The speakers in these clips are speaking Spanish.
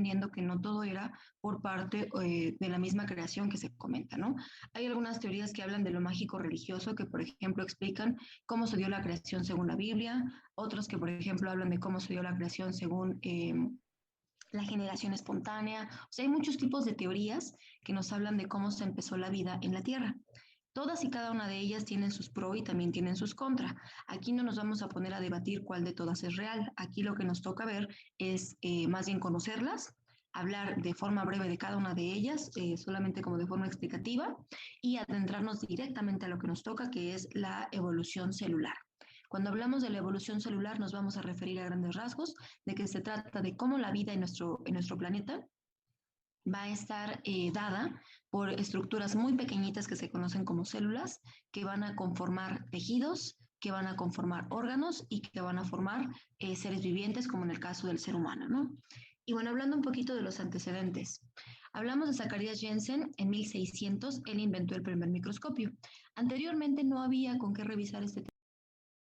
entendiendo que no todo era por parte de la misma creación que se comenta, ¿no? Hay algunas teorías que hablan de lo mágico religioso, que por ejemplo explican cómo se dio la creación según la Biblia, otros que por ejemplo hablan de cómo se dio la creación según la generación espontánea. O sea, hay muchos tipos de teorías que nos hablan de cómo se empezó la vida en la Tierra. Todas y cada una de ellas tienen sus pros y también tienen sus contras. Aquí no nos vamos a poner a debatir cuál de todas es real. Aquí lo que nos toca ver es más bien conocerlas, hablar de forma breve de cada una de ellas, solamente como de forma explicativa, y adentrarnos directamente a lo que nos toca, que es la evolución celular. Cuando hablamos de la evolución celular nos vamos a referir a grandes rasgos de que se trata de cómo la vida en nuestro planeta va a estar dada por estructuras muy pequeñitas que se conocen como células, que van a conformar tejidos, que van a conformar órganos y que van a formar seres vivientes, como en el caso del ser humano, ¿no? Y bueno, hablando un poquito de los antecedentes. Hablamos de Zacharias Jensen en 1600, él inventó el primer microscopio. Anteriormente no había con qué revisar este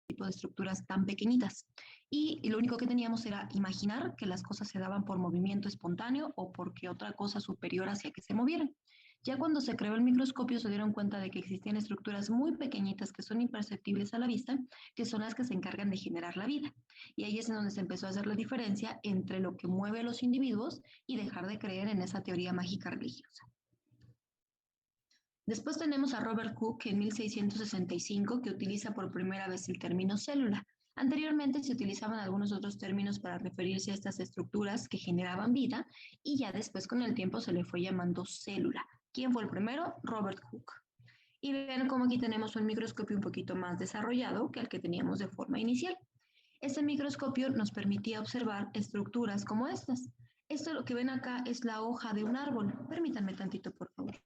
tipo de estructuras tan pequeñitas. Y lo único que teníamos era imaginar que las cosas se daban por movimiento espontáneo o porque otra cosa superior hacía que se movieran. Ya cuando se creó el microscopio se dieron cuenta de que existían estructuras muy pequeñitas que son imperceptibles a la vista, que son las que se encargan de generar la vida. Y ahí es en donde se empezó a hacer la diferencia entre lo que mueve a los individuos y dejar de creer en esa teoría mágica religiosa. Después tenemos a Robert Hooke en 1665 que utiliza por primera vez el término célula. Anteriormente se utilizaban algunos otros términos para referirse a estas estructuras que generaban vida y ya después con el tiempo se le fue llamando célula. ¿Quién fue el primero? Robert Hooke. Y ven cómo aquí tenemos un microscopio un poquito más desarrollado que el que teníamos de forma inicial. Este microscopio nos permitía observar estructuras como estas. Esto lo que ven acá es la hoja de un árbol. Permítanme tantito, por favor.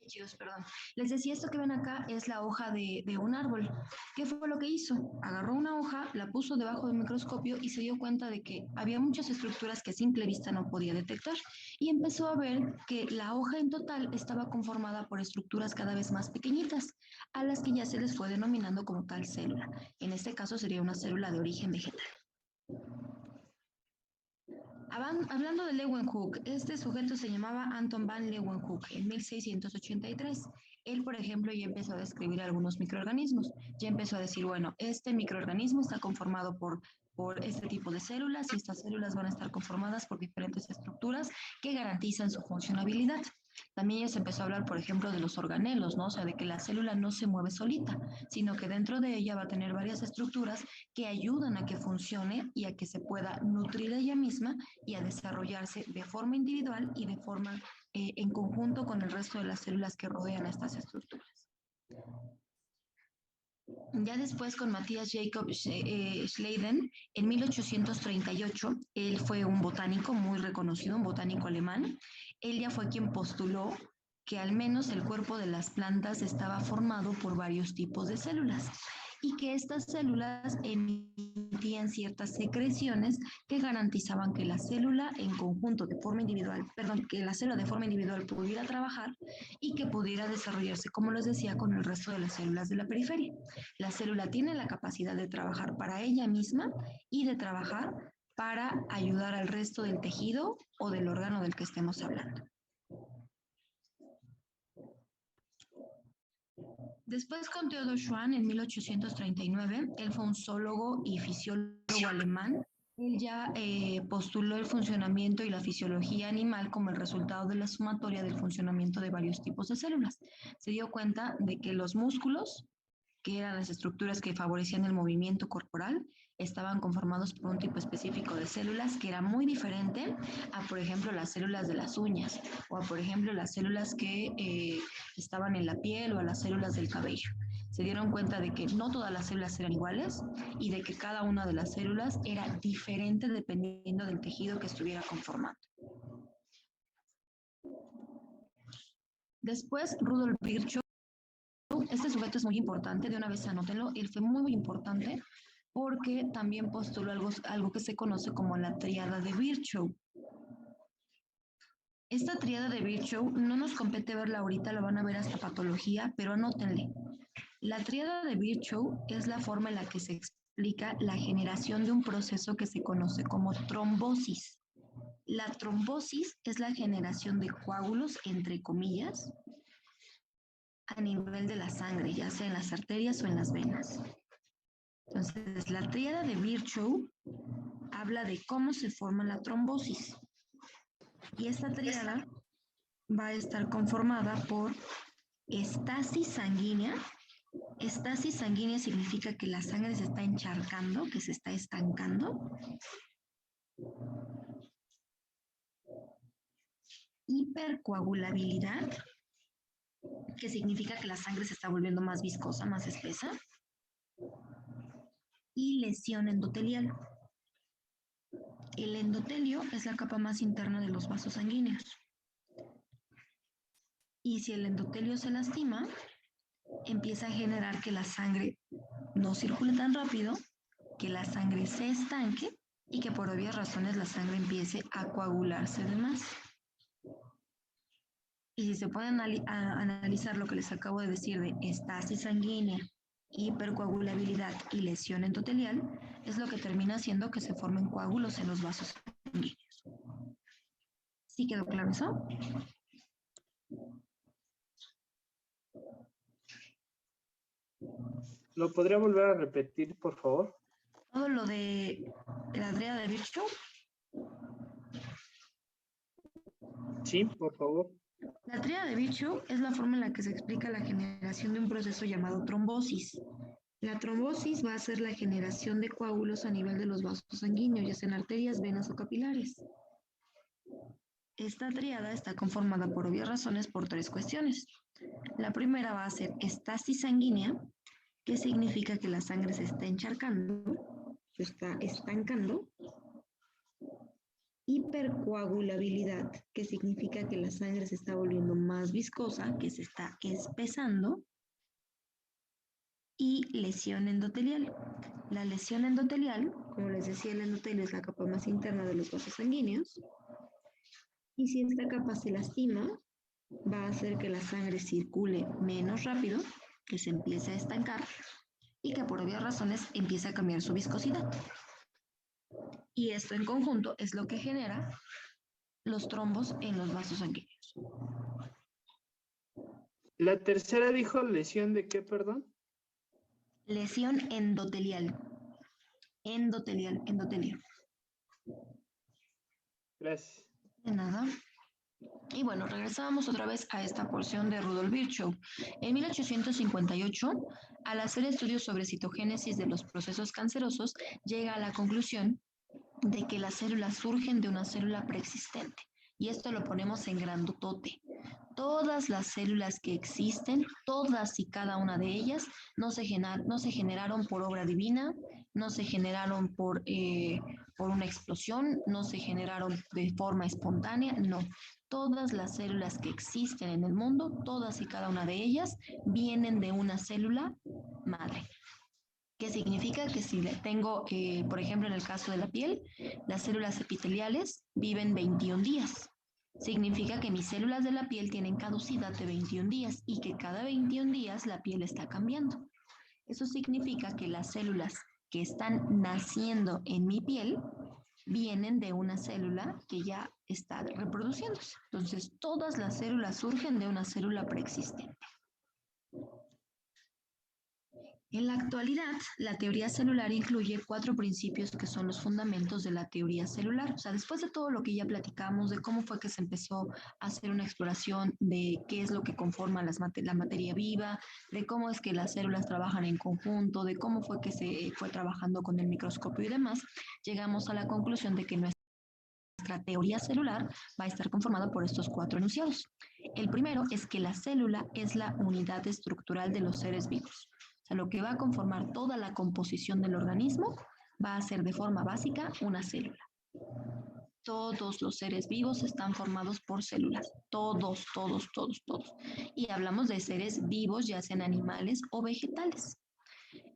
Chicos, perdón. Les decía, esto que ven acá es la hoja de un árbol. ¿Qué fue lo que hizo? Agarró una hoja, la puso debajo del microscopio y se dio cuenta de que había muchas estructuras que a simple vista no podía detectar. Y empezó a ver que la hoja en total estaba conformada por estructuras cada vez más pequeñitas, a las que ya se les fue denominando como tal célula. En este caso sería una célula de origen vegetal. Hablando de Leeuwenhoek, este sujeto se llamaba Anton van Leeuwenhoek en 1683. Él, por ejemplo, ya empezó a describir algunos microorganismos. Ya empezó a decir, bueno, este microorganismo está conformado por este tipo de células y estas células van a estar conformadas por diferentes estructuras que garantizan su funcionabilidad. También ya se empezó a hablar, por ejemplo, de los organelos, ¿no? O sea, de que la célula no se mueve solita, sino que dentro de ella va a tener varias estructuras que ayudan a que funcione y a que se pueda nutrir ella misma y a desarrollarse de forma individual y de forma en conjunto con el resto de las células que rodean a estas estructuras. Ya después con Matthias Jacob Schleiden, en 1838, él fue un botánico muy reconocido, un botánico alemán. Él ya fue quien postuló que al menos el cuerpo de las plantas estaba formado por varios tipos de células y que estas células emitían ciertas secreciones que garantizaban que la célula en conjunto de forma individual, perdón, que la célula de forma individual pudiera trabajar y que pudiera desarrollarse, como les decía, con el resto de las células de la periferia. La célula tiene la capacidad de trabajar para ella misma y de trabajar para ayudar al resto del tejido o del órgano del que estemos hablando. Después con Theodor Schwann en 1839, él fue un zoólogo y fisiólogo alemán. Él ya postuló el funcionamiento y la fisiología animal como el resultado de la sumatoria del funcionamiento de varios tipos de células. Se dio cuenta de que los músculos, que eran las estructuras que favorecían el movimiento corporal, estaban conformados por un tipo específico de células que era muy diferente a, por ejemplo, las células de las uñas o a, por ejemplo, las células que estaban en la piel o a las células del cabello. Se dieron cuenta de que no todas las células eran iguales y de que cada una de las células era diferente dependiendo del tejido que estuviera conformando. Después, Rudolf Virchow, este sujeto es muy importante, de una vez anótenlo, él fue muy importante porque también postuló algo que se conoce como la tríada de Virchow. Esta tríada de Virchow no nos compete verla ahorita, la van a ver hasta patología, pero anótenle. La tríada de Virchow es la forma en la que se explica la generación de un proceso que se conoce como trombosis. La trombosis es la generación de coágulos, entre comillas, a nivel de la sangre, ya sea en las arterias o en las venas. Entonces, la tríada de Virchow habla de cómo se forma la trombosis. Y esta tríada va a estar conformada por estasis sanguínea. Estasis sanguínea significa que la sangre se está encharcando, que se está estancando. Hipercoagulabilidad, que significa que la sangre se está volviendo más viscosa, más espesa. Y lesión endotelial. El endotelio es la capa más interna de los vasos sanguíneos. Y si el endotelio se lastima, empieza a generar que la sangre no circule tan rápido, que la sangre se estanque y que por obvias razones la sangre empiece a coagularse de más. Y si se pueden analizar lo que les acabo de decir de estasis sanguínea, hipercoagulabilidad y lesión endotelial, es lo que termina haciendo que se formen coágulos en los vasos sanguíneos. ¿Sí quedó claro eso? ¿Lo podría volver a repetir, por favor? Todo lo de la tríada de Virchow. Sí, por favor. La tríada de Virchow es la forma en la que se explica la generación de un proceso llamado trombosis. La trombosis va a ser la generación de coágulos a nivel de los vasos sanguíneos, ya sean arterias, venas o capilares. Esta tríada está conformada por obvias razones por tres cuestiones. La primera va a ser estasis sanguínea, que significa que la sangre se está encharcando, se está estancando. Hipercoagulabilidad, que significa que la sangre se está volviendo más viscosa, que se está espesando. Y lesión endotelial. La lesión endotelial, como les decía, el endotelio es la capa más interna de los vasos sanguíneos. Y si esta capa se lastima, va a hacer que la sangre circule menos rápido, que se empiece a estancar y que por obvias razones empiece a cambiar su viscosidad. Y esto en conjunto es lo que genera los trombos en los vasos sanguíneos. La tercera dijo lesión de qué, perdón? Lesión endotelial. Endotelio. Gracias. De nada. Y bueno, regresábamos otra vez a esta porción de Rudolf Virchow. En 1858, al hacer estudios sobre citogénesis de los procesos cancerosos, llega a la conclusión de que las células surgen de una célula preexistente. Y esto lo ponemos en grandotote. Todas las células que existen, todas y cada una de ellas, no se generaron por obra divina, no se generaron por una explosión, no se generaron de forma espontánea, no. Todas las células que existen en el mundo, todas y cada una de ellas, vienen de una célula madre. ¿Qué significa? Que si tengo, por ejemplo, en el caso de la piel, las células epiteliales viven 21 días. Significa que mis células de la piel tienen caducidad de 21 días y que cada 21 días la piel está cambiando. Eso significa que las células que están naciendo en mi piel vienen de una célula que ya está reproduciéndose. Entonces, todas las células surgen de una célula preexistente. En la actualidad, la teoría celular incluye 4 principios que son los fundamentos de la teoría celular. O sea, después de todo lo que ya platicamos, de cómo fue que se empezó a hacer una exploración de qué es lo que conforma la materia viva, de cómo es que las células trabajan en conjunto, de cómo fue que se fue trabajando con el microscopio y demás, llegamos a la conclusión de que nuestra teoría celular va a estar conformada por estos 4 enunciados. El primero es que la célula es la unidad estructural de los seres vivos. O sea, lo que va a conformar toda la composición del organismo va a ser de forma básica una célula. Todos los seres vivos están formados por células. Todos, todos, todos, todos. Y hablamos de seres vivos, ya sean animales o vegetales.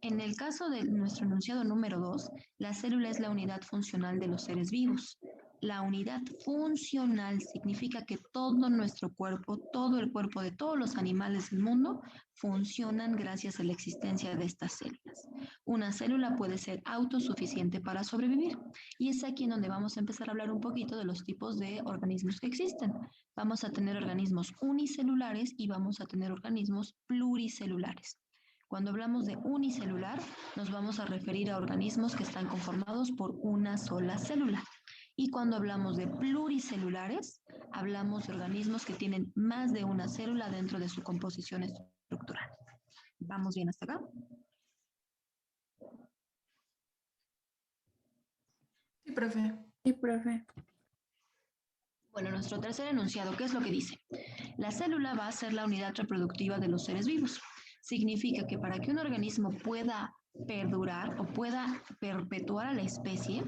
En el caso de nuestro enunciado número 2, la célula es la unidad funcional de los seres vivos. La unidad funcional significa que todo nuestro cuerpo, todo el cuerpo de todos los animales del mundo, funcionan gracias a la existencia de estas células. Una célula puede ser autosuficiente para sobrevivir. Y es aquí en donde vamos a empezar a hablar un poquito de los tipos de organismos que existen. Vamos a tener organismos unicelulares y vamos a tener organismos pluricelulares. Cuando hablamos de unicelular, nos vamos a referir a organismos que están conformados por una sola célula. Y cuando hablamos de pluricelulares, hablamos de organismos que tienen más de una célula dentro de su composición estructural. ¿Vamos bien hasta acá? Sí, profe. Sí, profe. Bueno, nuestro tercer enunciado, ¿qué es lo que dice? La célula va a ser la unidad reproductiva de los seres vivos. Significa que para que un organismo pueda perdurar o pueda perpetuar a la especie,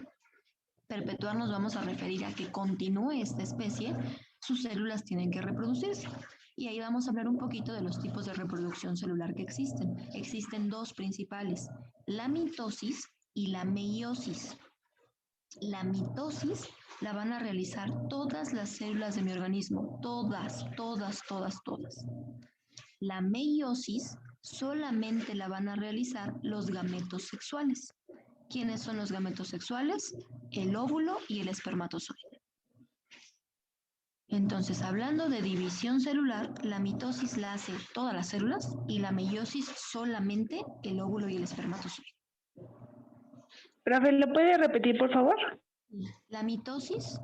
perpetuar nos vamos a referir a que continúe esta especie, sus células tienen que reproducirse. Y ahí vamos a hablar un poquito de los tipos de reproducción celular que existen. Existen 2 principales, la mitosis y la meiosis. La mitosis la van a realizar todas las células de mi organismo, todas, todas, todas, todas. La meiosis solamente la van a realizar los gametos sexuales. ¿Quiénes son los gametos sexuales? El óvulo y el espermatozoide. Entonces, hablando de división celular, la mitosis la hace todas las células y la meiosis solamente el óvulo y el espermatozoide. Profe, ¿lo puede repetir, por favor? La mitosis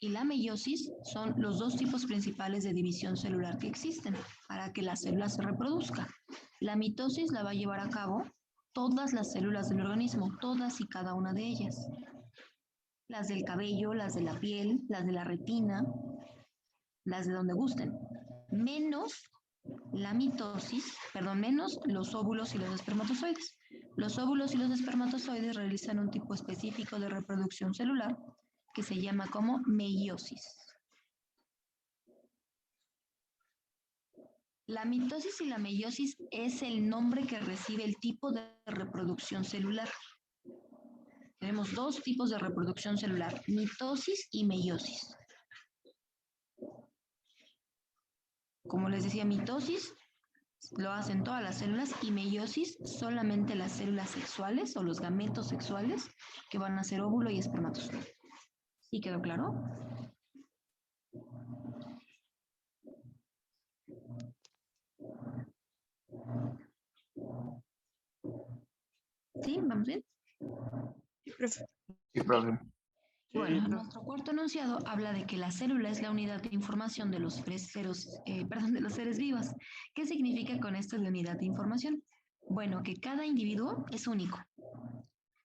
y la meiosis son los 2 tipos principales de división celular que existen para que la célula se reproduzca. La mitosis la va a llevar a cabo todas las células del organismo, todas y cada una de ellas. Las del cabello, las de la piel, las de la retina, las de donde gusten. Menos la mitosis, menos los óvulos y los espermatozoides. Los óvulos y los espermatozoides realizan un tipo específico de reproducción celular que se llama como meiosis. La mitosis y la meiosis es el nombre que recibe el tipo de reproducción celular. Tenemos 2 tipos de reproducción celular, mitosis y meiosis. Como les decía, mitosis lo hacen todas las células y meiosis solamente las células sexuales o los gametos sexuales que van a ser óvulo y espermatozoide. ¿Sí quedó claro? ¿Sí? ¿Vamos bien? Sí, profe. Sí, profe. Bueno, nuestro cuarto enunciado habla de que la célula es la unidad de información de los seres vivos. ¿Qué significa con esto la unidad de información? Bueno, que cada individuo es único.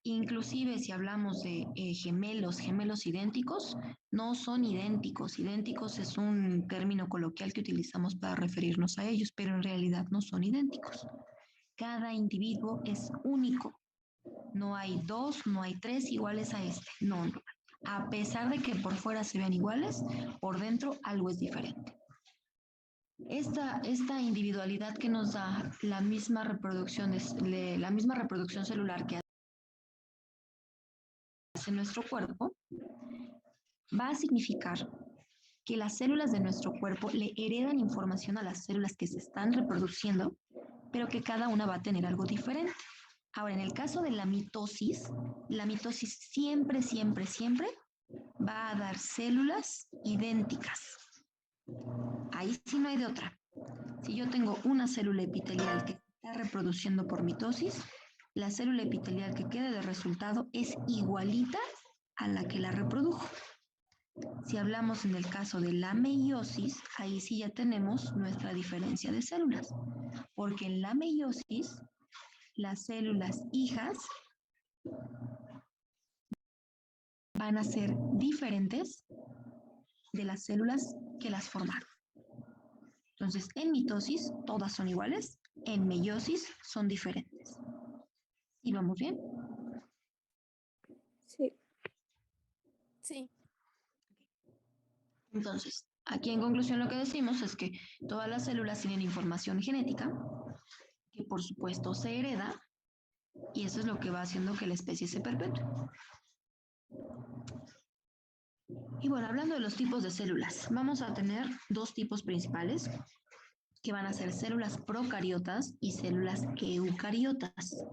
Inclusive si hablamos de gemelos idénticos, no son idénticos. Idénticos es un término coloquial que utilizamos para referirnos a ellos, pero en realidad no son idénticos. Cada individuo es único. No hay 2, no hay 3 iguales a este. No. A pesar de que por fuera se vean iguales, por dentro algo es diferente. Esta individualidad que nos da la misma reproducción celular que hace nuestro cuerpo, va a significar que las células de nuestro cuerpo le heredan información a las células que se están reproduciendo, pero que cada una va a tener algo diferente. Ahora, en el caso de la mitosis siempre, siempre, siempre va a dar células idénticas. Ahí sí no hay de otra. Si yo tengo una célula epitelial que está reproduciendo por mitosis, la célula epitelial que quede de resultado es igualita a la que la reprodujo. Si hablamos en el caso de la meiosis, ahí sí ya tenemos nuestra diferencia de células, porque en la meiosis las células hijas van a ser diferentes de las células que las formaron. Entonces, en mitosis todas son iguales, en meiosis son diferentes. ¿Y vamos bien? Sí. Sí. Entonces, aquí en conclusión lo que decimos es que todas las células tienen información genética, que por supuesto se hereda, y eso es lo que va haciendo que la especie se perpetúe. Y bueno, hablando de los tipos de células, vamos a tener dos tipos principales, que van a ser células procariotas y células eucariotas.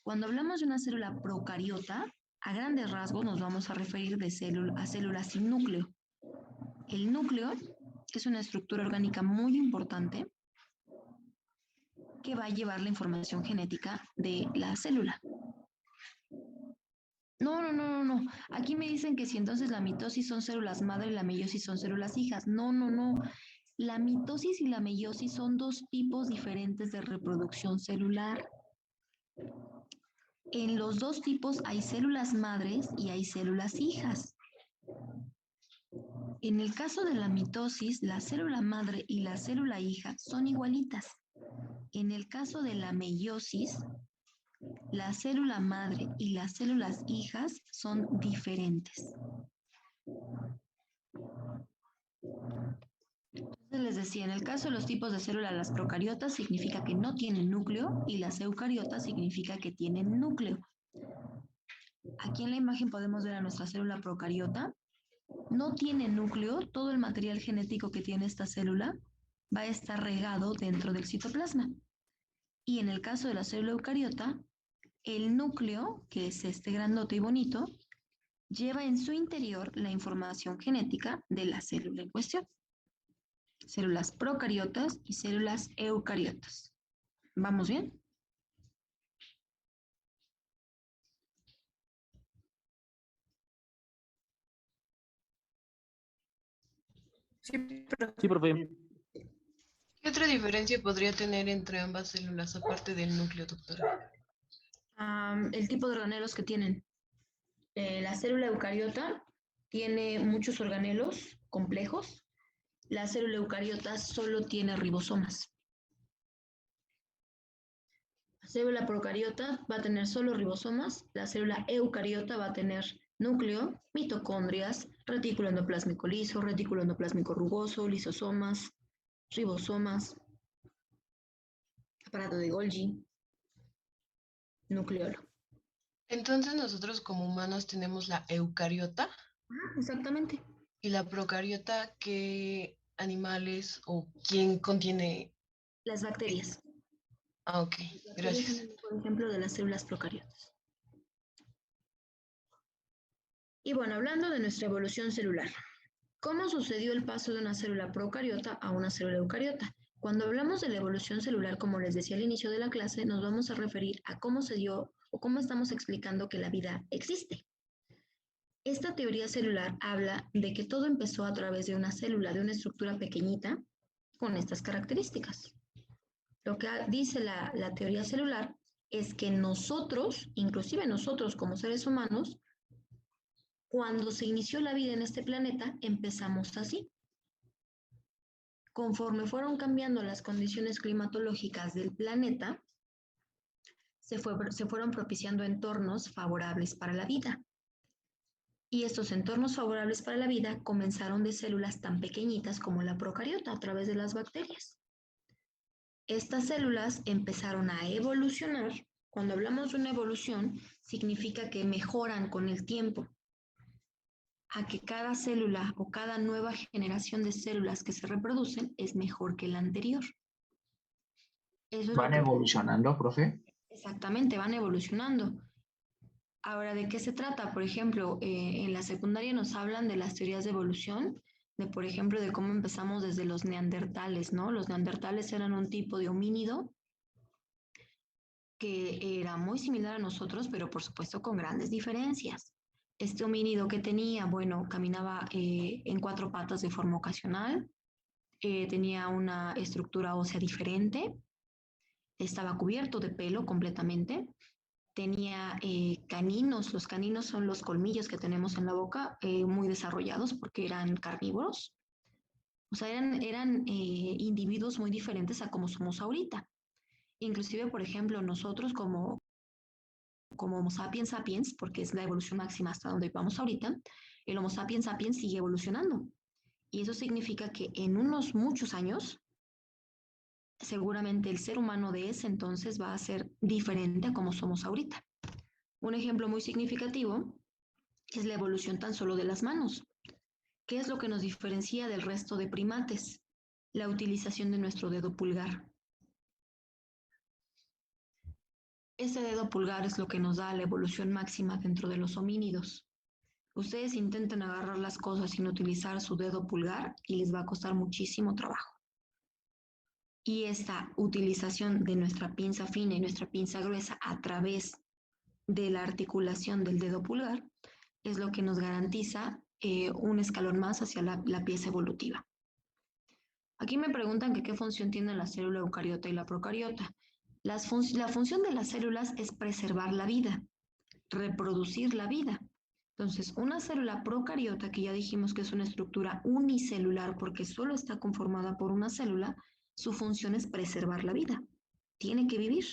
Cuando hablamos de una célula procariota, a grandes rasgos nos vamos a referir a células sin núcleo. El núcleo es una estructura orgánica muy importante que va a llevar la información genética de la célula. No. Aquí me dicen que si entonces la mitosis son células madre y la meiosis son células hijas. No. La mitosis y la meiosis son dos tipos diferentes de reproducción celular. En los dos tipos hay células madres y hay células hijas. En el caso de la mitosis, la célula madre y la célula hija son igualitas. En el caso de la meiosis, la célula madre y las células hijas son diferentes. Entonces les decía, en el caso de los tipos de células, las procariotas significa que no tienen núcleo y las eucariotas significa que tienen núcleo. Aquí en la imagen podemos ver a nuestra célula procariota. No tiene núcleo, todo el material genético que tiene esta célula va a estar regado dentro del citoplasma. Y en el caso de la célula eucariota, el núcleo, que es este grandote y bonito, lleva en su interior la información genética de la célula en cuestión. Células procariotas y células eucariotas. ¿Vamos bien? Sí, profe. Sí, profe. ¿Qué otra diferencia podría tener entre ambas células aparte del núcleo, doctora? El tipo de organelos que tienen. La célula eucariota tiene muchos organelos complejos. La célula eucariota solo tiene ribosomas. La célula procariota va a tener solo ribosomas. La célula eucariota va a tener núcleo, mitocondrias, retículo endoplásmico liso, retículo endoplásmico rugoso, lisosomas, ribosomas, aparato de Golgi, nucleolo. Entonces nosotros como humanos tenemos la eucariota. Exactamente. ¿Y la procariota qué animales o quién contiene? Las bacterias. Ah, ok, gracias. Por ejemplo, de las células procariotas. Y bueno, hablando de nuestra evolución celular, ¿cómo sucedió el paso de una célula procariota a una célula eucariota? Cuando hablamos de la evolución celular, como les decía al inicio de la clase, nos vamos a referir a cómo se dio o cómo estamos explicando que la vida existe. Esta teoría celular habla de que todo empezó a través de una célula, de una estructura pequeñita, con estas características. Lo que dice la teoría celular es que nosotros, inclusive nosotros como seres humanos, cuando se inició la vida en este planeta, empezamos así. Conforme fueron cambiando las condiciones climatológicas del planeta, se fueron propiciando entornos favorables para la vida. Y estos entornos favorables para la vida comenzaron de células tan pequeñitas como la procariota a través de las bacterias. Estas células empezaron a evolucionar. Cuando hablamos de una evolución, significa que mejoran con el tiempo, a que cada célula o cada nueva generación de células que se reproducen es mejor que la anterior. Eso es ¿Van evolucionando, profe? Exactamente, van evolucionando. Ahora, ¿de qué se trata? Por ejemplo, en la secundaria nos hablan de las teorías de evolución, de por ejemplo, de cómo empezamos desde los neandertales, ¿no? Los neandertales eran un tipo de homínido que era muy similar a nosotros, pero por supuesto con grandes diferencias. Este homínido que tenía, bueno, caminaba en 4 patas de forma ocasional, tenía una estructura ósea diferente, estaba cubierto de pelo completamente, tenía caninos, los caninos son los colmillos que tenemos en la boca, muy desarrollados porque eran carnívoros, o sea, eran individuos muy diferentes a como somos ahorita. Inclusive, por ejemplo, nosotros como Homo sapiens sapiens, porque es la evolución máxima hasta donde vamos ahorita, el Homo sapiens sapiens sigue evolucionando. Y eso significa que en unos muchos años, seguramente el ser humano de ese entonces va a ser diferente a como somos ahorita. Un ejemplo muy significativo es la evolución tan solo de las manos. ¿Qué es lo que nos diferencia del resto de primates? La utilización de nuestro dedo pulgar. Ese dedo pulgar es lo que nos da la evolución máxima dentro de los homínidos. Ustedes intenten agarrar las cosas sin utilizar su dedo pulgar y les va a costar muchísimo trabajo. Y esta utilización de nuestra pinza fina y nuestra pinza gruesa a través de la articulación del dedo pulgar es lo que nos garantiza un escalón más hacia la pieza evolutiva. Aquí me preguntan que qué función tiene la célula eucariota y la procariota. La función de las células es preservar la vida, reproducir la vida. Entonces, una célula procariota, que ya dijimos que es una estructura unicelular porque solo está conformada por una célula, su función es preservar la vida. Tiene que vivir.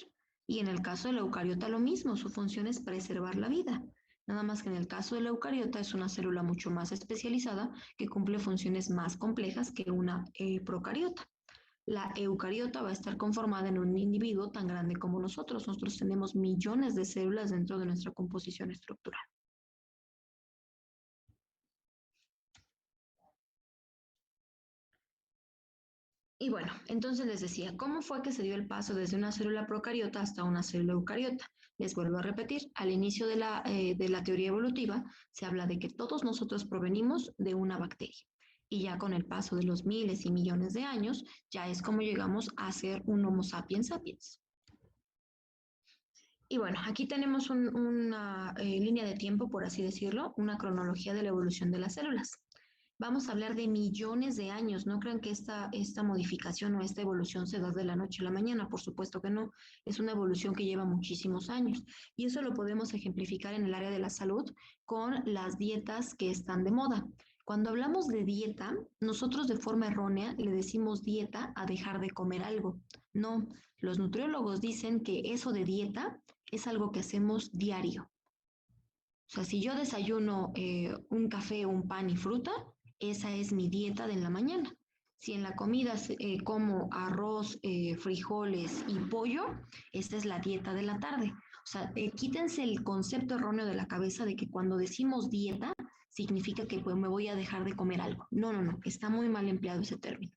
Y en el caso de la eucariota lo mismo, su función es preservar la vida. Nada más que en el caso de la eucariota es una célula mucho más especializada que cumple funciones más complejas que una procariota. La eucariota va a estar conformada en un individuo tan grande como nosotros. Nosotros tenemos millones de células dentro de nuestra composición estructural. Y bueno, entonces les decía, ¿cómo fue que se dio el paso desde una célula procariota hasta una célula eucariota? Les vuelvo a repetir, al inicio de la teoría evolutiva se habla de que todos nosotros provenimos de una bacteria. Y ya con el paso de los miles y millones de años, ya es como llegamos a ser un Homo sapiens sapiens. Y bueno, aquí tenemos una línea de tiempo, por así decirlo, una cronología de la evolución de las células. Vamos a hablar de millones de años. No crean que esta modificación o esta evolución se da de la noche a la mañana. Por supuesto que no. Es una evolución que lleva muchísimos años. Y eso lo podemos ejemplificar en el área de la salud con las dietas que están de moda. Cuando hablamos de dieta, nosotros de forma errónea le decimos dieta a dejar de comer algo. No, los nutriólogos dicen que eso de dieta es algo que hacemos diario. O sea, si yo desayuno un café, un pan y fruta, esa es mi dieta de la mañana. Si en la comida como arroz, frijoles y pollo, esta es la dieta de la tarde. O sea, quítense el concepto erróneo de la cabeza de que cuando decimos dieta, significa que pues, me voy a dejar de comer algo. No, no, no, está muy mal empleado ese término.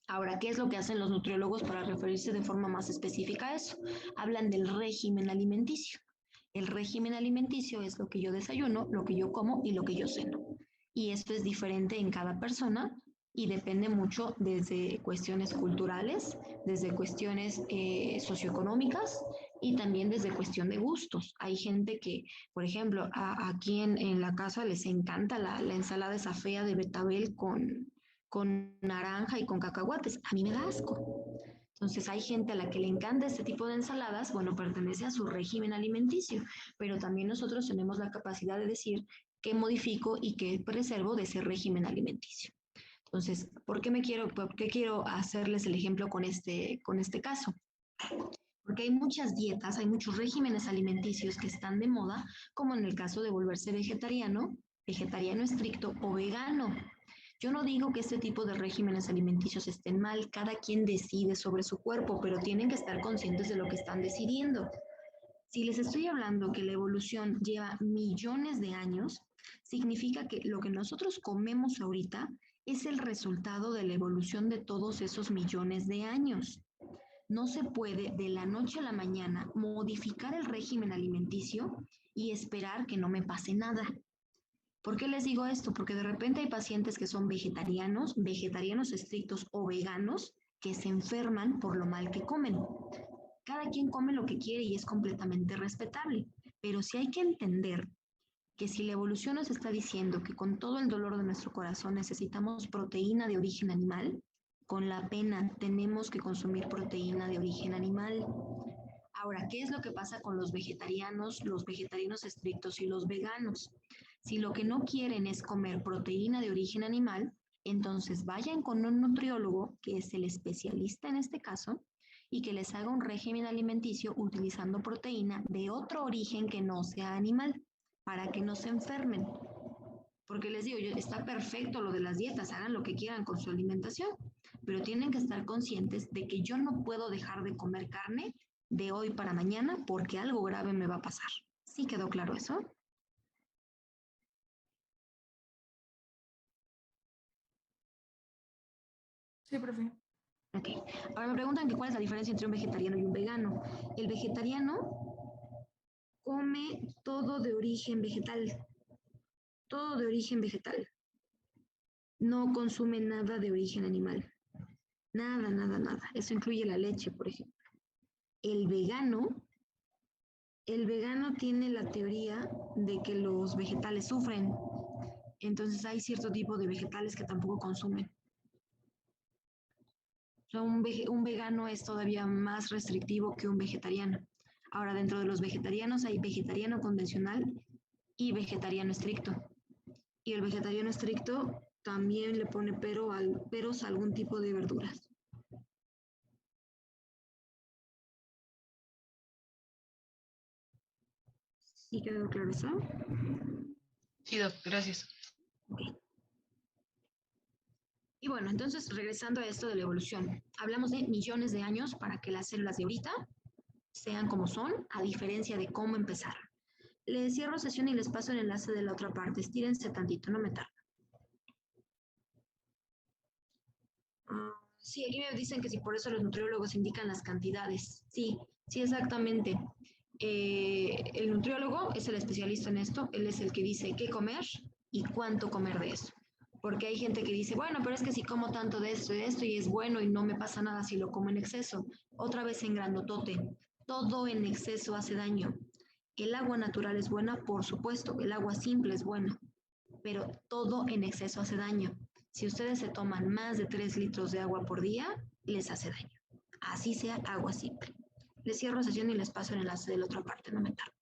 Ahora, ¿qué es lo que hacen los nutriólogos para referirse de forma más específica a eso? Hablan del régimen alimenticio. El régimen alimenticio es lo que yo desayuno, lo que yo como y lo que yo ceno. Y esto es diferente en cada persona y depende mucho desde cuestiones culturales, desde cuestiones socioeconómicas y también desde cuestión de gustos. Hay gente que, por ejemplo, aquí en la casa les encanta la ensalada esa fea de betabel con naranja y con cacahuates. A mí me da asco. Entonces hay gente a la que le encanta este tipo de ensaladas, bueno, pertenece a su régimen alimenticio, pero también nosotros tenemos la capacidad de decir qué modifico y qué preservo de ese régimen alimenticio. Entonces, ¿por qué quiero hacerles el ejemplo con este caso? Porque hay muchas dietas, hay muchos regímenes alimenticios que están de moda, como en el caso de volverse vegetariano estricto o vegano. Yo no digo que este tipo de regímenes alimenticios estén mal, cada quien decide sobre su cuerpo, pero tienen que estar conscientes de lo que están decidiendo. Si les estoy hablando que la evolución lleva millones de años, significa que lo que nosotros comemos ahorita es el resultado de la evolución de todos esos millones de años. No se puede de la noche a la mañana modificar el régimen alimenticio y esperar que no me pase nada. ¿Por qué les digo esto? Porque de repente hay pacientes que son vegetarianos estrictos o veganos, que se enferman por lo mal que comen. Cada quien come lo que quiere y es completamente respetable, pero sí hay que entender que si la evolución nos está diciendo que con todo el dolor de nuestro corazón necesitamos proteína de origen animal, con la pena tenemos que consumir proteína de origen animal. Ahora, ¿qué es lo que pasa con los vegetarianos estrictos y los veganos? Si lo que no quieren es comer proteína de origen animal, entonces vayan con un nutriólogo, que es el especialista en este caso, y que les haga un régimen alimenticio utilizando proteína de otro origen que no sea animal, para que no se enfermen. Porque les digo, está perfecto lo de las dietas, hagan lo que quieran con su alimentación, pero tienen que estar conscientes de que yo no puedo dejar de comer carne de hoy para mañana porque algo grave me va a pasar. ¿Sí quedó claro eso? Sí, profe. Ok. Ahora me preguntan que cuál es la diferencia entre un vegetariano y un vegano. El vegetariano come todo de origen vegetal, todo de origen vegetal. No consume nada de origen animal. Nada, nada, nada. Eso incluye la leche, por ejemplo. El vegano, el vegano tiene la teoría de que los vegetales sufren. Entonces hay cierto tipo de vegetales que tampoco consumen. O sea, un vegano es todavía más restrictivo que un vegetariano. Ahora, dentro de los vegetarianos hay vegetariano convencional y vegetariano estricto. Y el vegetariano estricto también le pone peros a algún tipo de verduras. ¿Sí quedó claro eso? Sí, Doc, gracias. Okay. Y bueno, entonces regresando a esto de la evolución, hablamos de millones de años para que las células de ahorita sean como son, a diferencia de cómo empezaron. Les cierro sesión y les paso el enlace de la otra parte. Estírense tantito, no me tardo. Sí, aquí me dicen que si por eso los nutriólogos indican las cantidades. Sí, sí, exactamente. El nutriólogo es el especialista en esto, él es el que dice qué comer y cuánto comer de eso. Porque hay gente que dice, bueno, pero es que si como tanto de esto y es bueno y no me pasa nada si lo como en exceso. Otra vez en grandotote, todo en exceso hace daño. El agua natural es buena, por supuesto, el agua simple es buena, pero todo en exceso hace daño. Si ustedes se toman más de 3 litros de agua por día, les hace daño. Así sea agua simple. Les cierro sesión y les paso el enlace de la otra parte, no me tardo.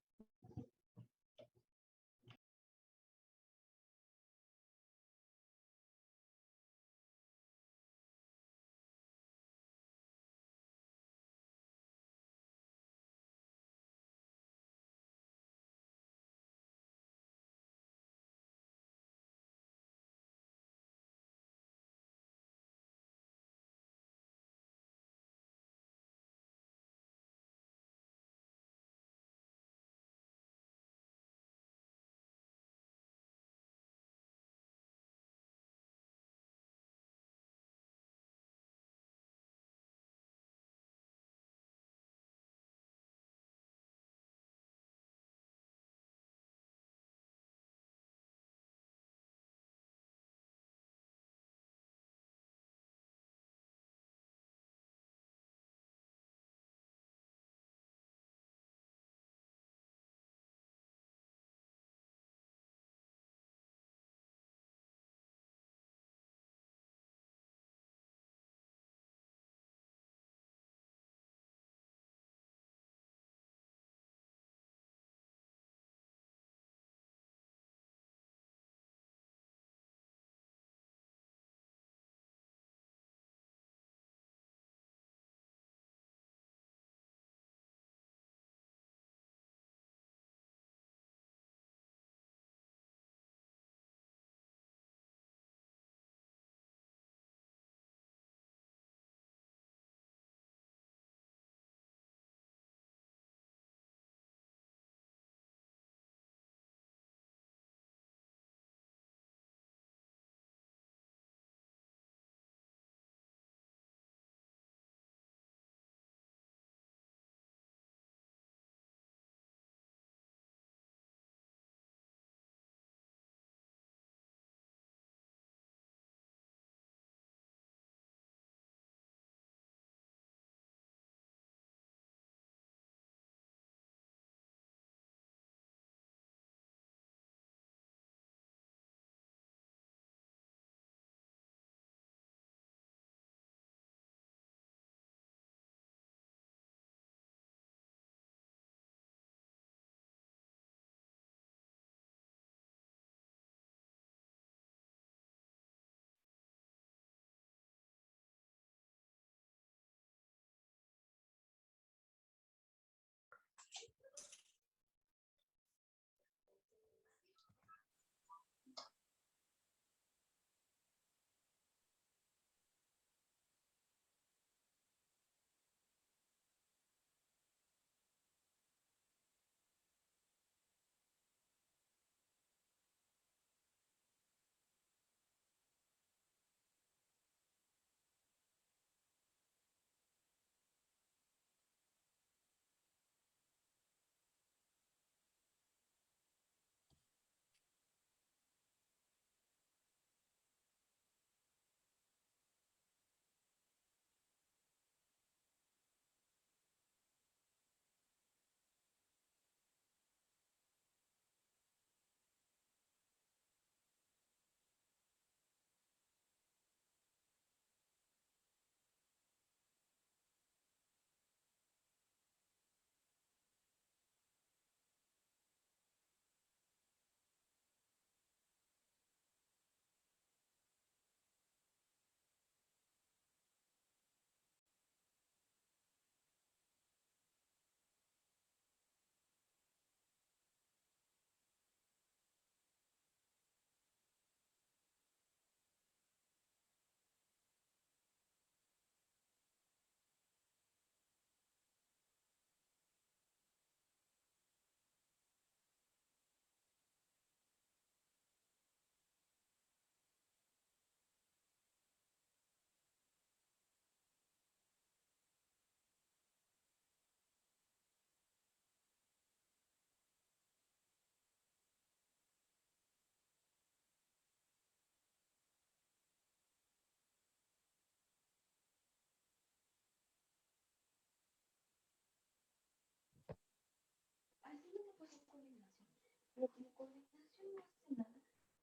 Pero como coordinación más que nada,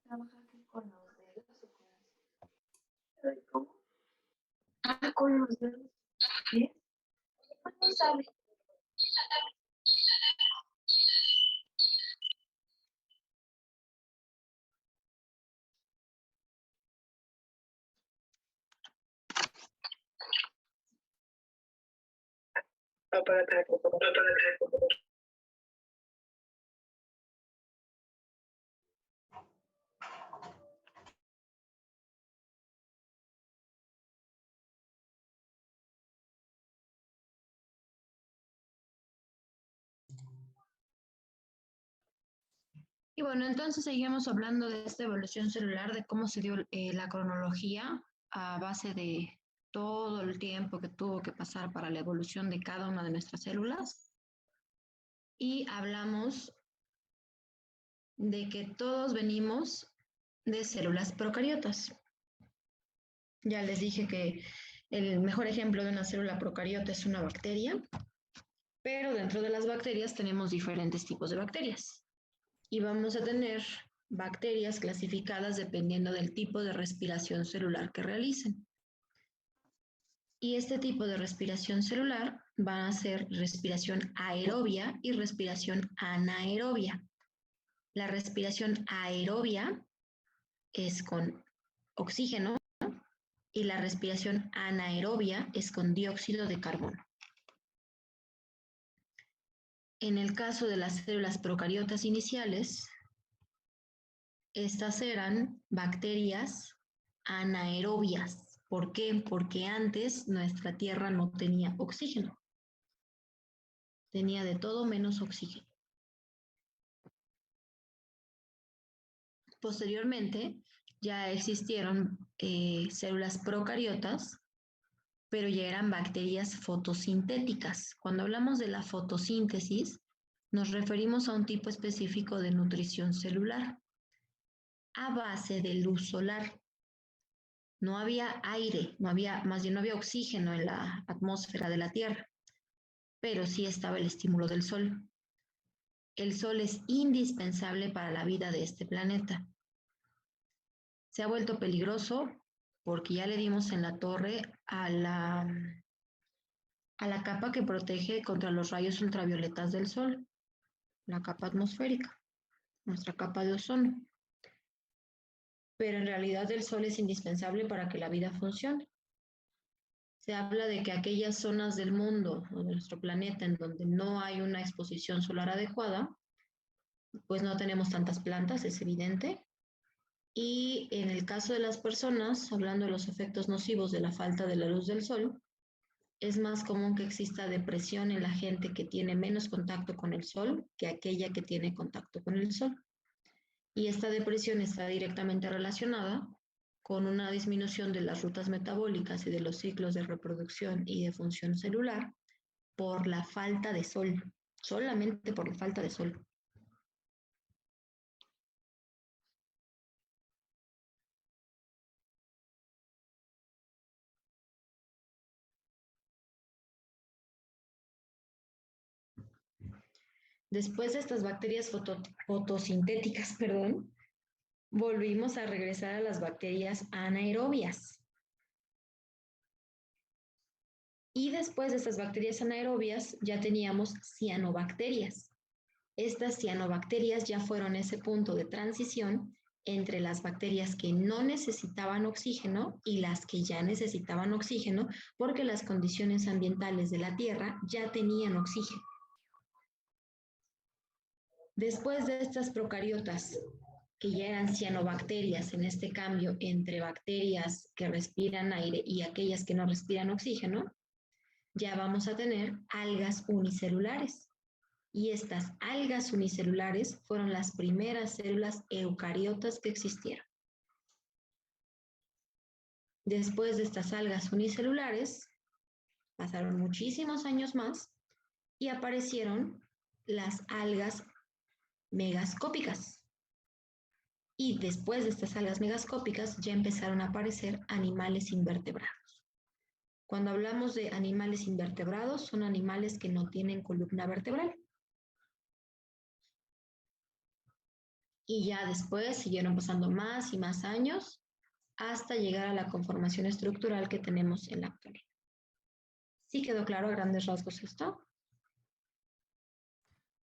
trabaja aquí con los dedos o con las... ¿Cómo? Ah, con los dedos. ¿Sí? Pues no sabe. Y bueno, entonces seguimos hablando de esta evolución celular, de cómo se dio la cronología a base de todo el tiempo que tuvo que pasar para la evolución de cada una de nuestras células. Y hablamos de que todos venimos de células procariotas. Ya les dije que el mejor ejemplo de una célula procariota es una bacteria, pero dentro de las bacterias tenemos diferentes tipos de bacterias. Y vamos a tener bacterias clasificadas dependiendo del tipo de respiración celular que realicen. Y este tipo de respiración celular va a ser respiración aerobia y respiración anaerobia. La respiración aerobia es con oxígeno y la respiración anaerobia es con dióxido de carbono. En el caso de las células procariotas iniciales, estas eran bacterias anaerobias. ¿Por qué? Porque antes nuestra Tierra no tenía oxígeno. Tenía de todo menos oxígeno. Posteriormente, ya existieron células procariotas, pero ya eran bacterias fotosintéticas. Cuando hablamos de la fotosíntesis, nos referimos a un tipo específico de nutrición celular a base de luz solar. No había aire, más bien no había oxígeno en la atmósfera de la Tierra, pero sí estaba el estímulo del Sol. El Sol es indispensable para la vida de este planeta. Se ha vuelto peligroso porque ya le dimos en la torre a la capa que protege contra los rayos ultravioletas del Sol, la capa atmosférica, nuestra capa de ozono. Pero en realidad el Sol es indispensable para que la vida funcione. Se habla de que aquellas zonas del mundo o de nuestro planeta en donde no hay una exposición solar adecuada, pues no tenemos tantas plantas, es evidente. Y en el caso de las personas, hablando de los efectos nocivos de la falta de la luz del sol, es más común que exista depresión en la gente que tiene menos contacto con el sol que aquella que tiene contacto con el sol. Y esta depresión está directamente relacionada con una disminución de las rutas metabólicas y de los ciclos de reproducción y de función celular por la falta de sol, solamente por la falta de sol. Después de estas bacterias fotosintéticas, volvimos a regresar a las bacterias anaerobias. Y después de estas bacterias anaerobias ya teníamos cianobacterias. Estas cianobacterias ya fueron ese punto de transición entre las bacterias que no necesitaban oxígeno y las que ya necesitaban oxígeno porque las condiciones ambientales de la Tierra ya tenían oxígeno. Después de estas procariotas, que ya eran cianobacterias en este cambio entre bacterias que respiran aire y aquellas que no respiran oxígeno, ya vamos a tener algas unicelulares. Y estas algas unicelulares fueron las primeras células eucariotas que existieron. Después de estas algas unicelulares, pasaron muchísimos años más y aparecieron las algas megascópicas. Y después de estas algas megascópicas ya empezaron a aparecer animales invertebrados. Cuando hablamos de animales invertebrados, son animales que no tienen columna vertebral. Y ya después siguieron pasando más y más años hasta llegar a la conformación estructural que tenemos en la actualidad. ¿Sí quedó claro a grandes rasgos esto?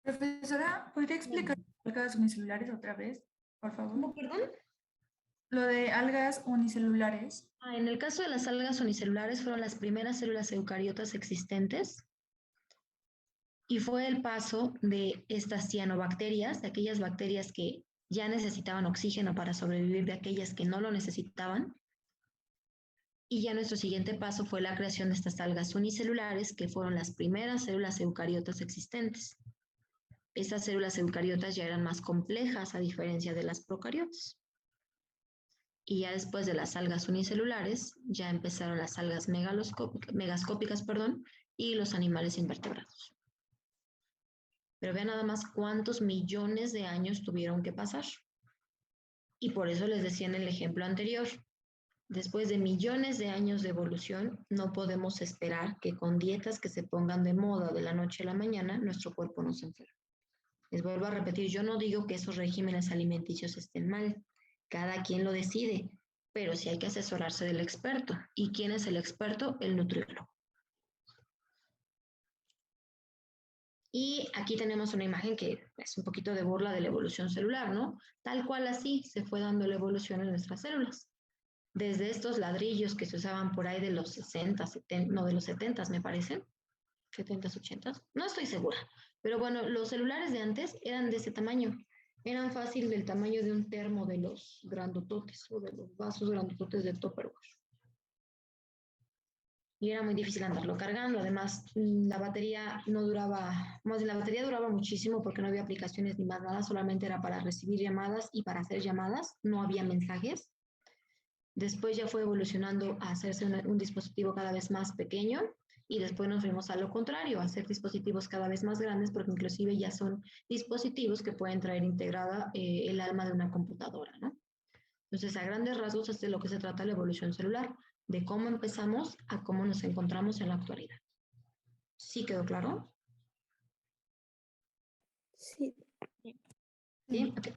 Profesora, ¿podría explicar algas unicelulares otra vez, por favor? ¿Cómo, perdón? Lo de algas unicelulares. En el caso de las algas unicelulares fueron las primeras células eucariotas existentes y fue el paso de estas cianobacterias, de aquellas bacterias que ya necesitaban oxígeno para sobrevivir, de aquellas que no lo necesitaban. Y ya nuestro siguiente paso fue la creación de estas algas unicelulares, que fueron las primeras células eucariotas existentes. Estas células eucariotas ya eran más complejas a diferencia de las procariotas. Y ya después de las algas unicelulares, ya empezaron las algas megascópicas, y los animales invertebrados. Pero vean nada más cuántos millones de años tuvieron que pasar. Y por eso les decía en el ejemplo anterior, después de millones de años de evolución, no podemos esperar que con dietas que se pongan de moda de la noche a la mañana, nuestro cuerpo no se enferme. Les vuelvo a repetir, yo no digo que esos regímenes alimenticios estén mal, cada quien lo decide, pero sí hay que asesorarse del experto. ¿Y quién es el experto? El nutriólogo. Y aquí tenemos una imagen que es un poquito de burla de la evolución celular, ¿no? Tal cual así se fue dando la evolución en nuestras células. Desde estos ladrillos que se usaban por ahí de los 60, 70, no, de los 70 me parece, 70, 80, no estoy segura. Pero bueno, los celulares de antes eran de ese tamaño. Eran fácil del tamaño de un termo de los grandototes o de los vasos grandototes de Tupperware. Y era muy difícil andarlo cargando. Además, la batería no duraba, más bien la batería duraba muchísimo porque no había aplicaciones ni más nada, solamente era para recibir llamadas y para hacer llamadas, no había mensajes. Después ya fue evolucionando a hacerse un dispositivo cada vez más pequeño y después nos fuimos a lo contrario, a hacer dispositivos cada vez más grandes porque inclusive ya son dispositivos que pueden traer integrada el alma de una computadora, ¿no? Entonces, a grandes rasgos es de lo que se trata la evolución celular, de cómo empezamos a cómo nos encontramos en la actualidad. ¿Sí quedó claro? Sí. ¿Sí? Okay.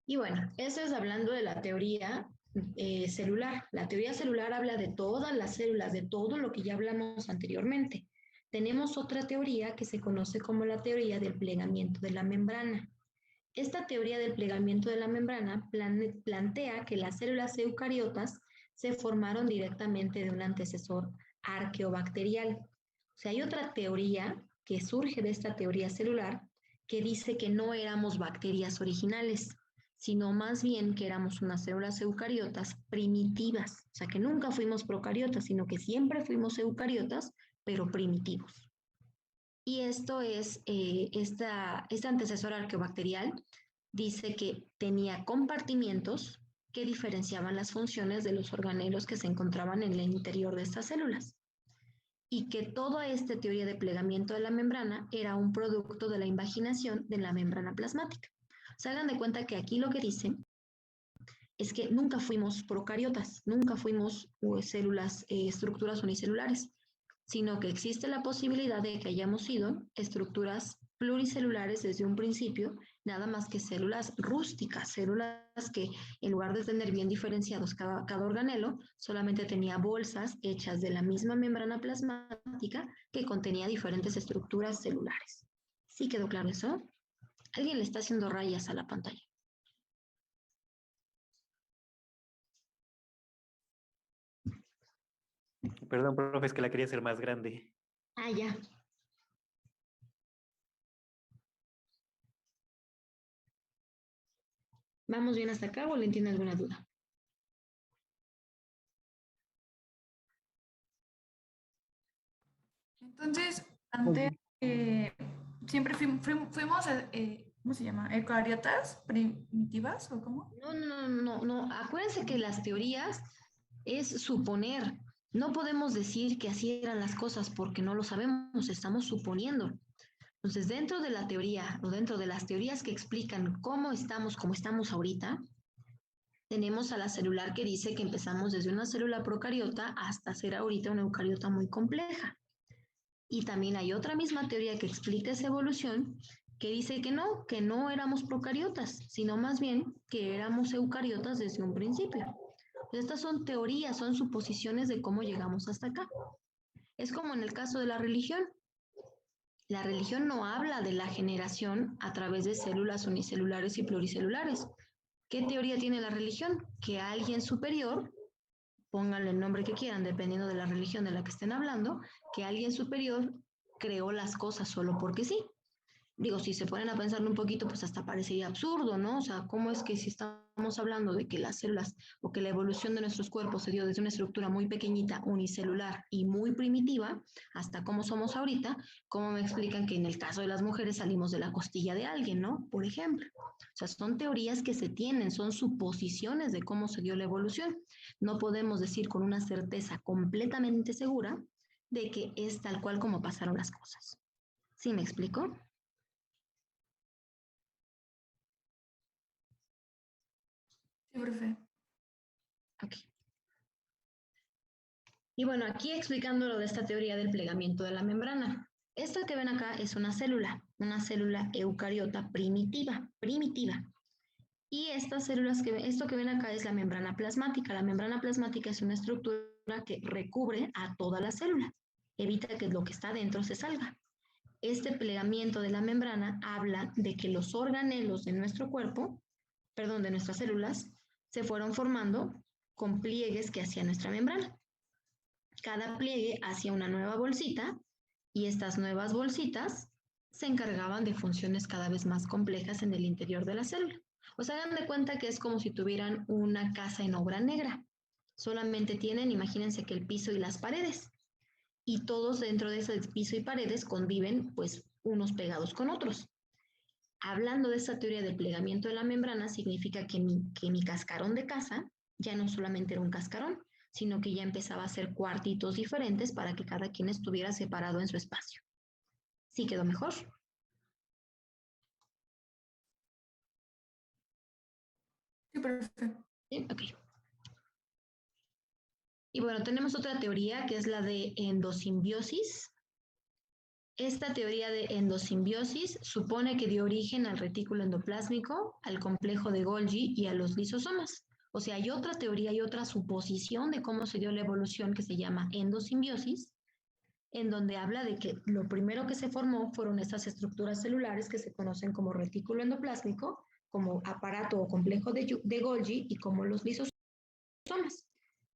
Y bueno, eso es hablando de la teoría celular. La teoría celular habla de todas las células, de todo lo que ya hablamos anteriormente. Tenemos otra teoría que se conoce como la teoría del plegamiento de la membrana. Esta teoría del plegamiento de la membrana plantea que las células eucariotas se formaron directamente de un antecesor arqueobacterial. O sea, hay otra teoría que surge de esta teoría celular que dice que no éramos bacterias originales, sino más bien que éramos unas células eucariotas primitivas. O sea, que nunca fuimos procariotas, sino que siempre fuimos eucariotas, pero primitivos. Y esto es, este antecesor arqueobacterial dice que tenía compartimientos que diferenciaban las funciones de los organelos que se encontraban en el interior de estas células. Y que toda esta teoría de plegamiento de la membrana era un producto de la invaginación de la membrana plasmática. Se hagan de cuenta que aquí lo que dicen es que nunca fuimos procariotas, nunca fuimos células, estructuras unicelulares, sino que existe la posibilidad de que hayamos sido estructuras pluricelulares desde un principio, nada más que células rústicas, células que en lugar de tener bien diferenciados cada organelo, solamente tenía bolsas hechas de la misma membrana plasmática que contenía diferentes estructuras celulares. ¿Sí quedó claro eso? Alguien le está haciendo rayas a la pantalla. Perdón, profe, es que la quería hacer más grande. Ah, ya. ¿Vamos bien hasta acá o le tiene alguna duda? Entonces, antes siempre fuimos, ¿cómo se llama? ¿Eucariotas primitivas o cómo? No. Acuérdense que las teorías es suponer. No podemos decir que así eran las cosas porque no lo sabemos, estamos suponiendo. Entonces, dentro de la teoría o dentro de las teorías que explican cómo estamos ahorita, tenemos a la celular que dice que empezamos desde una célula procariota hasta ser ahorita una eucariota muy compleja. Y también hay otra misma teoría que explica esa evolución que dice que no éramos procariotas, sino más bien que éramos eucariotas desde un principio. Estas son teorías, son suposiciones de cómo llegamos hasta acá. Es como en el caso de la religión. La religión no habla de la generación a través de células unicelulares y pluricelulares. ¿Qué teoría tiene la religión? Que alguien superior, pónganle el nombre que quieran, dependiendo de la religión de la que estén hablando, que alguien superior creó las cosas solo porque sí. Digo, si se ponen a pensarlo un poquito, pues hasta parecería absurdo, ¿no? O sea, ¿cómo es que si estamos hablando de que las células o que la evolución de nuestros cuerpos se dio desde una estructura muy pequeñita, unicelular y muy primitiva, hasta cómo somos ahorita, cómo me explican que en el caso de las mujeres salimos de la costilla de alguien, ¿no? Por ejemplo. O sea, son teorías que se tienen, son suposiciones de cómo se dio la evolución. No podemos decir con una certeza completamente segura de que es tal cual como pasaron las cosas. ¿Sí me explico? Sí, profe. Ok. Y bueno, aquí explicando lo de esta teoría del plegamiento de la membrana. Esta que ven acá es una célula eucariota primitiva. Y estas células esto que ven acá es la membrana plasmática. La membrana plasmática es una estructura que recubre a toda la célula, evita que lo que está dentro se salga. Este plegamiento de la membrana habla de que los organelos de nuestro cuerpo, perdón, de nuestras células, se fueron formando con pliegues que hacía nuestra membrana. Cada pliegue hacía una nueva bolsita y estas nuevas bolsitas se encargaban de funciones cada vez más complejas en el interior de la célula. O sea, hagan de cuenta que es como si tuvieran una casa en obra negra. Solamente tienen, imagínense que el piso y las paredes. Y todos dentro de ese piso y paredes conviven, pues, unos pegados con otros. Hablando de esta teoría del plegamiento de la membrana, significa que mi cascarón de casa ya no solamente era un cascarón, sino que ya empezaba a hacer cuartitos diferentes para que cada quien estuviera separado en su espacio. ¿Sí quedó mejor? Sí, profe. Sí, ok. Y bueno, tenemos otra teoría que es la de endosimbiosis. Esta teoría de endosimbiosis supone que dio origen al retículo endoplásmico, al complejo de Golgi y a los lisosomas. O sea, hay otra teoría y otra suposición de cómo se dio la evolución que se llama endosimbiosis, en donde habla de que lo primero que se formó fueron estas estructuras celulares que se conocen como retículo endoplásmico, como aparato o complejo de Golgi y como los lisosomas.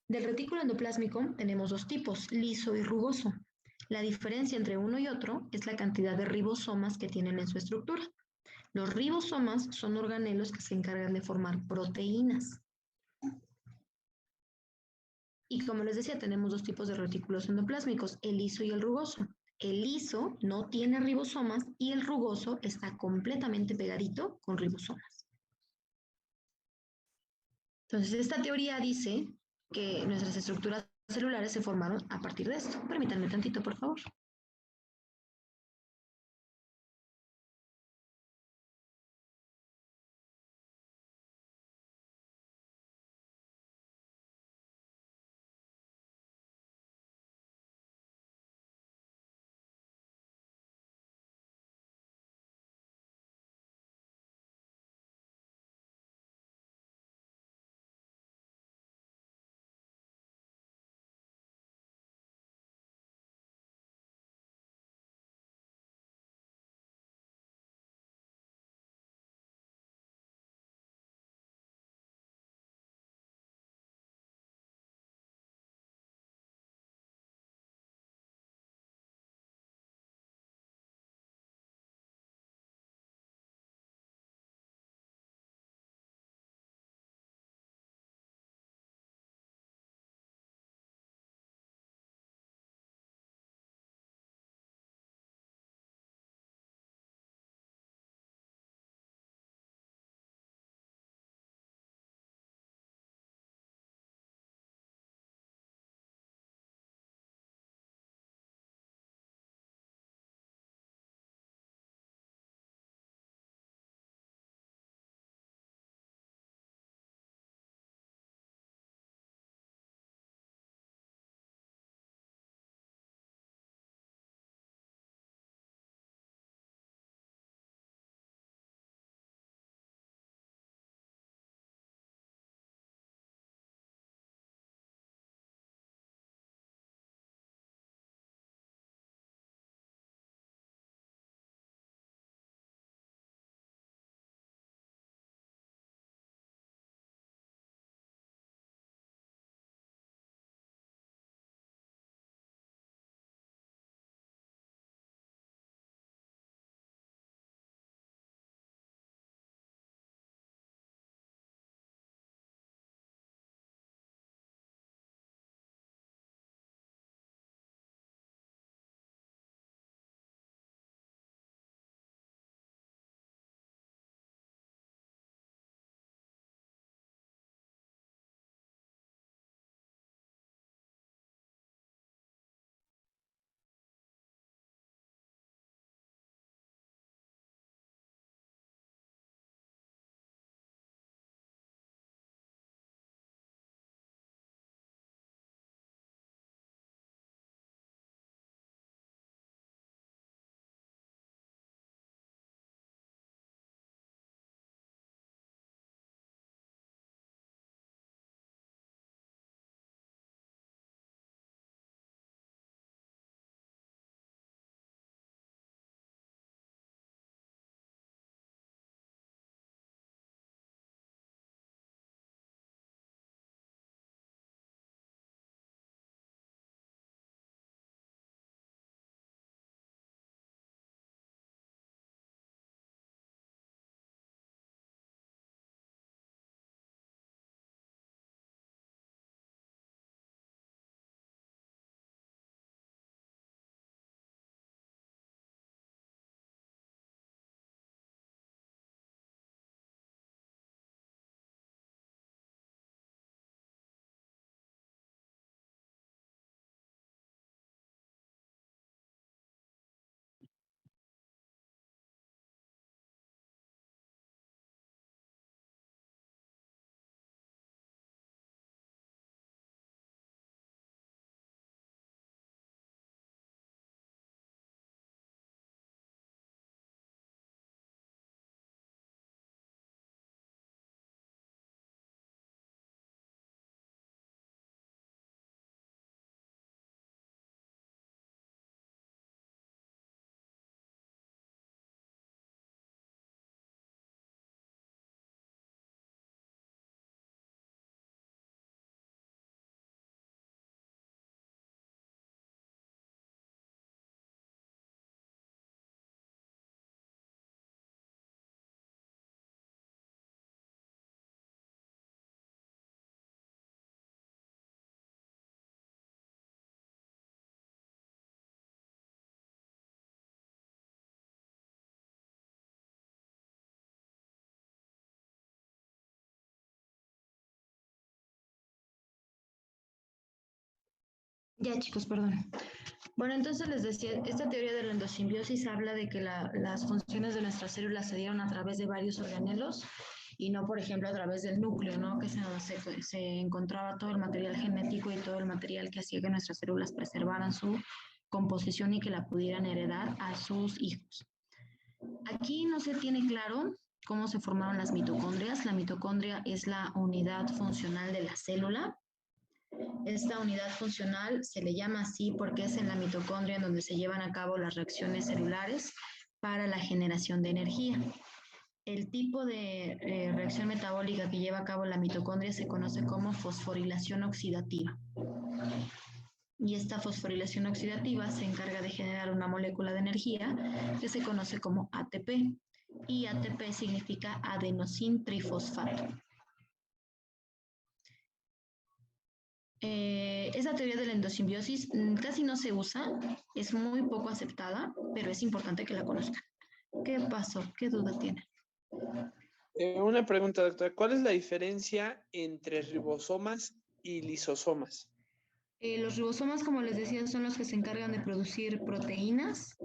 Del retículo endoplásmico tenemos dos tipos, liso y rugoso. La diferencia entre uno y otro es la cantidad de ribosomas que tienen en su estructura. Los ribosomas son organelos que se encargan de formar proteínas. Y como les decía, tenemos dos tipos de retículos endoplásmicos, el liso y el rugoso. El liso no tiene ribosomas y el rugoso está completamente pegadito con ribosomas. Entonces, esta teoría dice que nuestras estructuras celulares se formaron a partir de esto. Permítanme tantito, por favor. Ya, chicos, perdón. Bueno, entonces les decía, esta teoría de la endosimbiosis habla de que las funciones de nuestras células se dieron a través de varios organelos y no, por ejemplo, a través del núcleo, ¿no? Que se encontraba todo el material genético y todo el material que hacía que nuestras células preservaran su composición y que la pudieran heredar a sus hijos. Aquí no se tiene claro cómo se formaron las mitocondrias. La mitocondria es la unidad funcional de la célula. Esta unidad funcional se le llama así porque es en la mitocondria en donde se llevan a cabo las reacciones celulares para la generación de energía. El tipo de reacción metabólica que lleva a cabo la mitocondria se conoce como fosforilación oxidativa. Y esta fosforilación oxidativa se encarga de generar una molécula de energía que se conoce como ATP. Y ATP significa adenosín trifosfato. Esa teoría de la endosimbiosis casi no se usa, es muy poco aceptada, pero es importante que la conozcan. ¿Qué pasó? ¿Qué duda tienen? Una pregunta, doctora. ¿Cuál es la diferencia entre ribosomas y lisosomas? Los ribosomas, como les decía, son los que se encargan de producir proteínas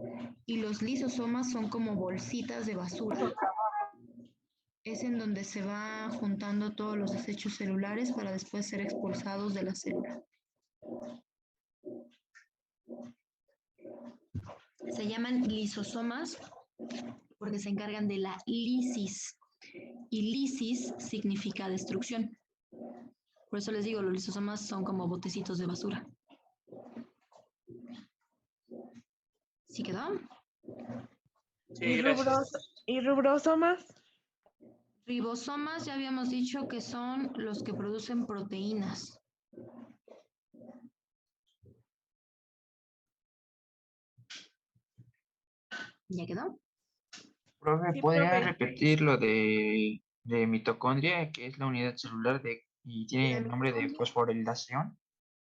y los lisosomas son como bolsitas de basura. Es en donde se va juntando todos los desechos celulares para después ser expulsados de la célula. Se llaman lisosomas porque se encargan de la lisis. Y lisis significa destrucción. Por eso les digo, los lisosomas son como botecitos de basura. ¿Sí quedó? Sí, ¿Y gracias. ribrosomas? Ribosomas ya habíamos dicho que son los que producen proteínas. ¿Ya quedó? Profe, Sí, ¿podría profe. repetir lo de mitocondria, que es la unidad celular y tiene el nombre de fosforilación?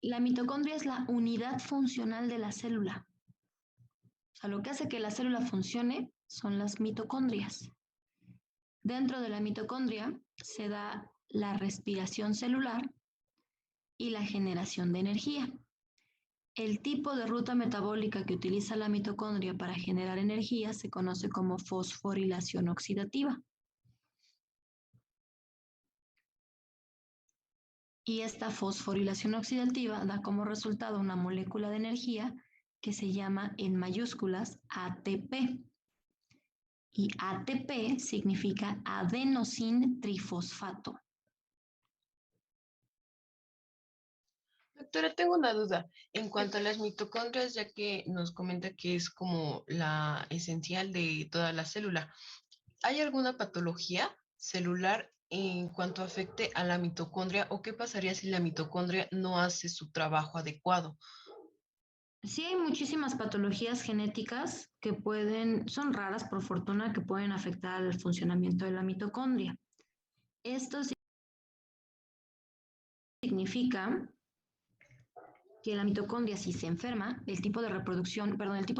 La mitocondria es la unidad funcional de la célula. O sea, lo que hace que la célula funcione son las mitocondrias. Dentro de la mitocondria se da la respiración celular y la generación de energía. El tipo de ruta metabólica que utiliza la mitocondria para generar energía se conoce como fosforilación oxidativa. Y esta fosforilación oxidativa da como resultado una molécula de energía que se llama en mayúsculas ATP. Y ATP significa adenosín trifosfato. Doctora, tengo una duda. En cuanto a las mitocondrias, ya que nos comenta que es como la esencial de toda la célula, ¿hay alguna patología celular en cuanto afecte a la mitocondria o qué pasaría si la mitocondria no hace su trabajo adecuado? Sí hay muchísimas patologías genéticas que son raras por fortuna, que pueden afectar al funcionamiento de la mitocondria. Esto significa que la mitocondria, si se enferma, el tipo de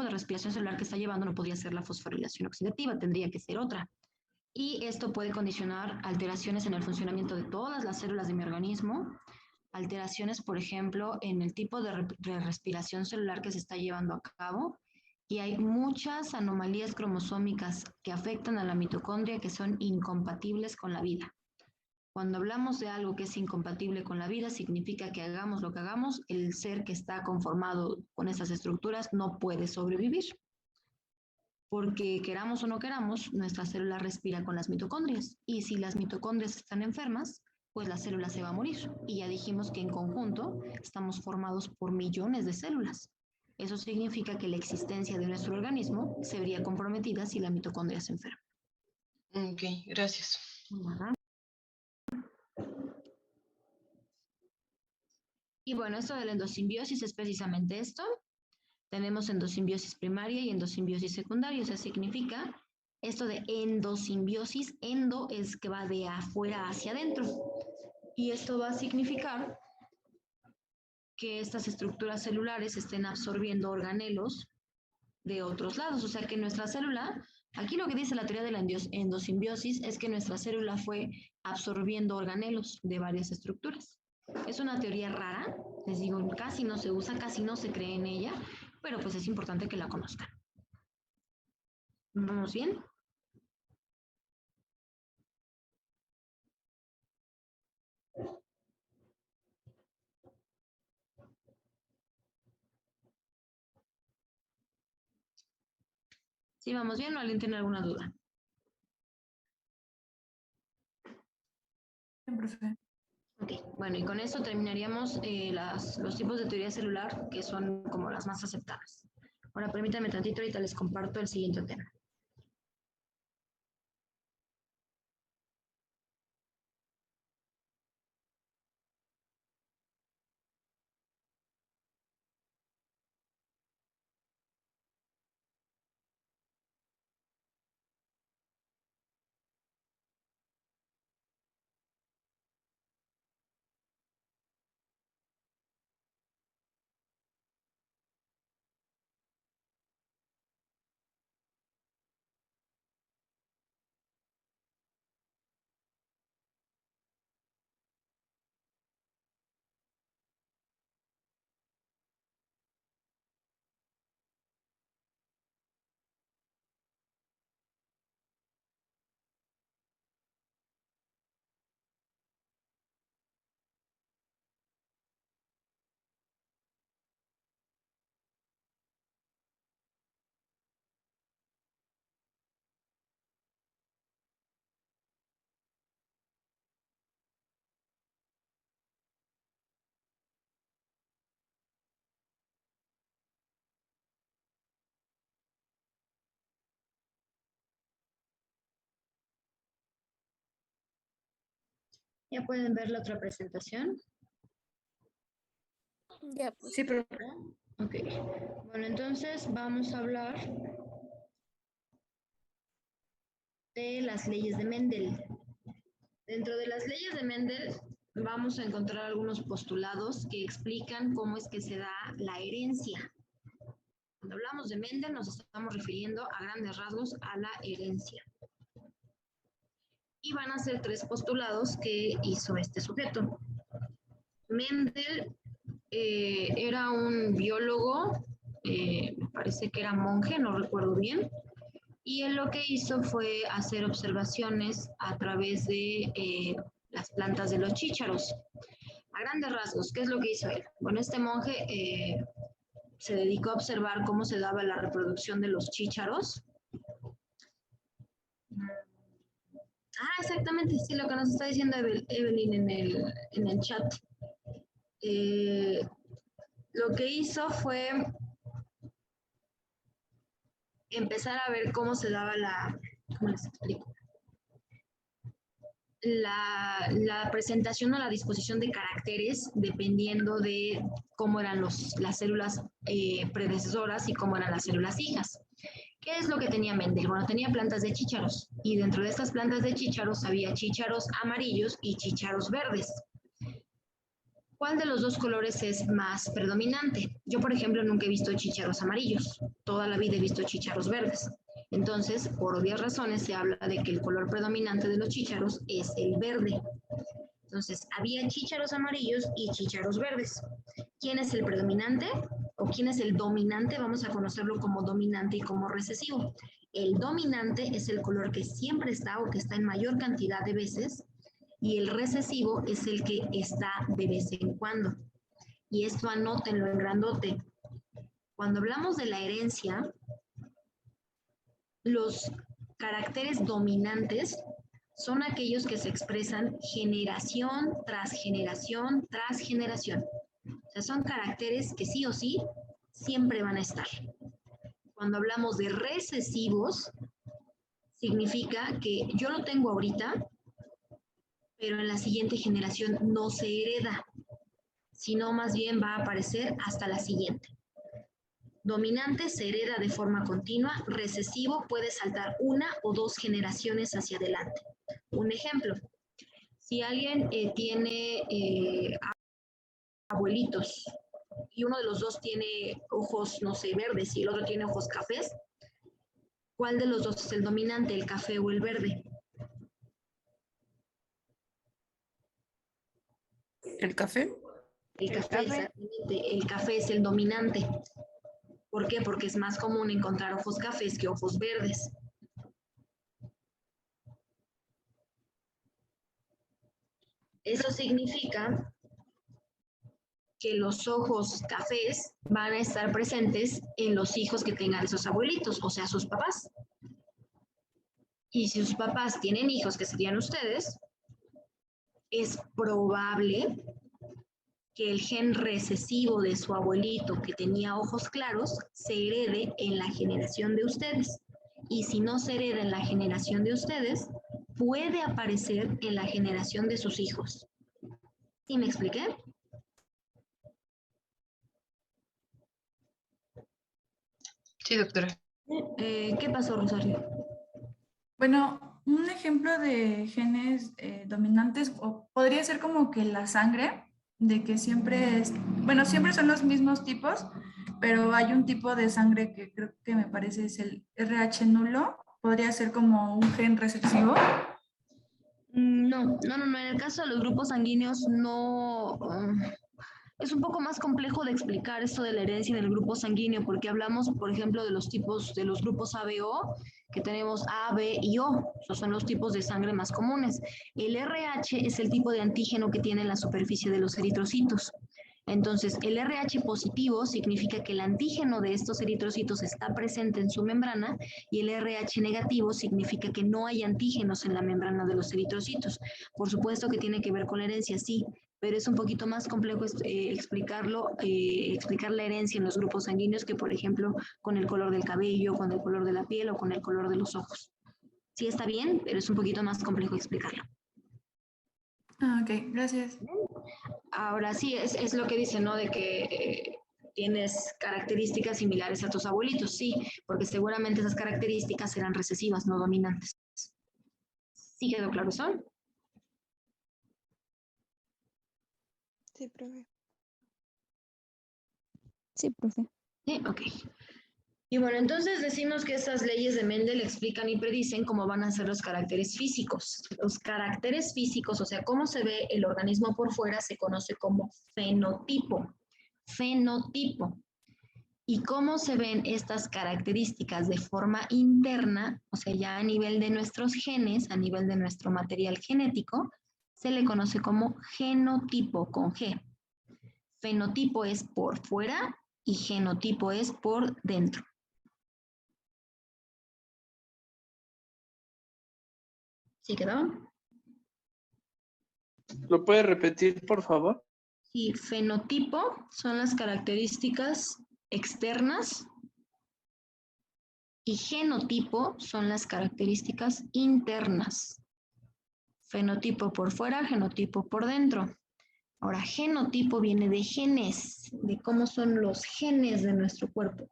respiración celular que está llevando no podría ser la fosforilación oxidativa, tendría que ser otra. Y esto puede condicionar alteraciones en el funcionamiento de todas las células de mi organismo, alteraciones, por ejemplo, en el tipo de respiración celular que se está llevando a cabo. Y hay muchas anomalías cromosómicas que afectan a la mitocondria que son incompatibles con la vida. Cuando hablamos de algo que es incompatible con la vida, significa que hagamos lo que hagamos, el ser que está conformado con esas estructuras no puede sobrevivir. Porque queramos o no queramos, nuestra célula respira con las mitocondrias. Y si las mitocondrias están enfermas, pues la célula se va a morir. Y ya dijimos que en conjunto estamos formados por millones de células. Eso significa que la existencia de nuestro organismo se vería comprometida si la mitocondria se enferma. Ok, gracias. Ajá. Y bueno, esto de la endosimbiosis es precisamente esto. Tenemos endosimbiosis primaria y endosimbiosis secundaria. O sea, significa esto de endosimbiosis. Endo es que va de afuera hacia adentro. Y esto va a significar que estas estructuras celulares estén absorbiendo organelos de otros lados. O sea, que nuestra célula, aquí lo que dice la teoría de la endosimbiosis es que nuestra célula fue absorbiendo organelos de varias estructuras. Es una teoría rara, les digo, casi no se usa, casi no se cree en ella, pero pues es importante que la conozcan. ¿Vamos bien? ¿Sí vamos bien o alguien tiene alguna duda? Bien, profe. Ok, bueno, y con eso terminaríamos los tipos de teoría celular que son como las más aceptadas. Ahora permítanme tantito, ahorita les comparto el siguiente tema. Ya pueden ver la otra presentación. Ya, pues. Sí, profe. Ok, bueno, entonces vamos a hablar de las leyes de Mendel. Dentro de las leyes de Mendel vamos a encontrar algunos postulados que explican cómo es que se da la herencia. Cuando hablamos de Mendel nos estamos refiriendo a grandes rasgos a la herencia. Y van a ser tres postulados que hizo este sujeto. Mendel era un biólogo, me parece que era monje, no recuerdo bien, y él lo que hizo fue hacer observaciones a través de las plantas de los chícharos. A grandes rasgos, ¿qué es lo que hizo él? Bueno, este monje se dedicó a observar cómo se daba la reproducción de los chícharos. Ah, exactamente, sí, lo que nos está diciendo Evelyn en el chat. Lo que hizo fue empezar a ver cómo se daba ¿cómo les explico? La presentación o la disposición de caracteres dependiendo de cómo eran las células predecesoras y cómo eran las células hijas. ¿Qué es lo que tenía Mendel? Bueno, tenía plantas de chícharos y dentro de estas plantas de chícharos había chícharos amarillos y chícharos verdes. ¿Cuál de los dos colores es más predominante? Yo, por ejemplo, nunca he visto chícharos amarillos. Toda la vida he visto chícharos verdes. Entonces, por obvias razones, se habla de que el color predominante de los chícharos es el verde. Entonces, había chícharos amarillos y chícharos verdes. ¿Quién es el predominante? ¿O quién es el dominante? Vamos a conocerlo como dominante y como recesivo. El dominante es el color que siempre está o que está en mayor cantidad de veces, y el recesivo es el que está de vez en cuando. Y esto anótenlo en grandote. Cuando hablamos de la herencia, los caracteres dominantes son aquellos que se expresan generación tras generación tras generación. O sea, son caracteres que sí o sí siempre van a estar. Cuando hablamos de recesivos, significa que yo lo tengo ahorita, pero en la siguiente generación no se hereda, sino más bien va a aparecer hasta la siguiente. Dominante se hereda de forma continua, recesivo puede saltar una o dos generaciones hacia adelante. Un ejemplo, si alguien tiene abuelitos y uno de los dos tiene ojos, no sé, verdes y el otro tiene ojos cafés, ¿cuál de los dos es el dominante, el café o el verde? ¿El café? El café, exactamente. El café es el dominante. ¿Por qué? Porque es más común encontrar ojos cafés que ojos verdes. Eso significa que los ojos cafés van a estar presentes en los hijos que tengan esos abuelitos, o sea, sus papás. Y si sus papás tienen hijos que serían ustedes, es probable que el gen recesivo de su abuelito que tenía ojos claros se herede en la generación de ustedes. Y si no se hereda en la generación de ustedes, puede aparecer en la generación de sus hijos. ¿Sí me expliqué? Sí, doctora. ¿Qué pasó, Rosario? Bueno, un ejemplo de genes dominantes podría ser como que la sangre, de que siempre es, bueno, siempre son los mismos tipos, pero hay un tipo de sangre que creo que me parece es el RH nulo, podría ser como un gen recesivo. No. En el caso de los grupos sanguíneos no. Es un poco más complejo de explicar esto de la herencia en el grupo sanguíneo, porque hablamos, por ejemplo, de los tipos de los grupos A, B, O, que tenemos A, B y O. Esos son los tipos de sangre más comunes. El RH es el tipo de antígeno que tiene en la superficie de los eritrocitos. Entonces, el RH positivo significa que el antígeno de estos eritrocitos está presente en su membrana y el RH negativo significa que no hay antígenos en la membrana de los eritrocitos. Por supuesto que tiene que ver con la herencia, sí, pero es un poquito más complejo explicar la herencia en los grupos sanguíneos que, por ejemplo, con el color del cabello, con el color de la piel o con el color de los ojos. Sí está bien, pero es un poquito más complejo explicarlo. Ah, ok, gracias. Ahora sí, es lo que dice, ¿no? De que tienes características similares a tus abuelitos, sí, porque seguramente esas características eran recesivas, no dominantes. ¿Sí quedó claro eso? Sí, profe. Sí, profe. Sí, ok. Y bueno, entonces decimos que estas leyes de Mendel explican y predicen cómo van a ser los caracteres físicos. Los caracteres físicos, o sea, cómo se ve el organismo por fuera, se conoce como fenotipo. Fenotipo. Y cómo se ven estas características de forma interna, o sea, ya a nivel de nuestros genes, a nivel de nuestro material genético, se le conoce como genotipo con G. Fenotipo es por fuera y genotipo es por dentro. ¿Sí quedó? ¿Lo puede repetir, por favor? Sí, fenotipo son las características externas y genotipo son las características internas. Fenotipo por fuera, genotipo por dentro. Ahora, genotipo viene de genes, de cómo son los genes de nuestro cuerpo.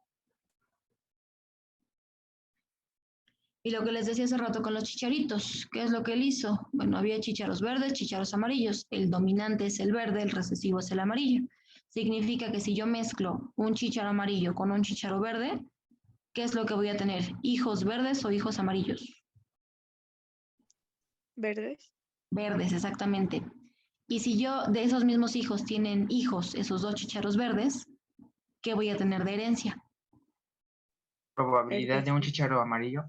Y lo que les decía hace rato con los chicharitos, ¿qué es lo que él hizo? Bueno, había chícharos verdes, chícharos amarillos. El dominante es el verde, el recesivo es el amarillo. Significa que si yo mezclo un chícharo amarillo con un chícharo verde, ¿qué es lo que voy a tener? ¿Hijos verdes o hijos amarillos? ¿Verdes? Verdes, exactamente. Y si yo de esos mismos hijos tienen hijos, esos dos chícharos verdes, ¿qué voy a tener de herencia? Probabilidad de un chícharo amarillo.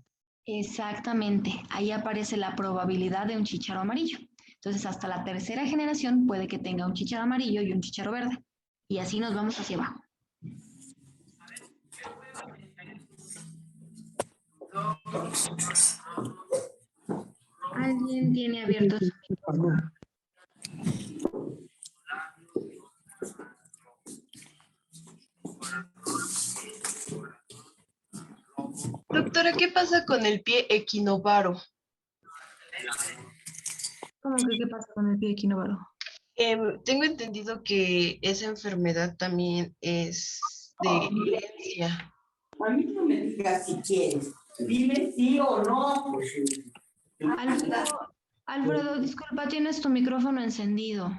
Exactamente, ahí aparece la probabilidad de un chícharo amarillo. Entonces, hasta la tercera generación puede que tenga un chícharo amarillo y un chícharo verde. Y así nos vamos hacia abajo. ¿Alguien tiene abierto su micrófono? Doctora, ¿qué pasa con el pie equinovaro? ¿Cómo que qué pasa con el pie equinovaro? Tengo entendido que esa enfermedad también es de herencia. A mí no me digas si quieres. Dime sí o no. Alfredo, disculpa, tienes tu micrófono encendido.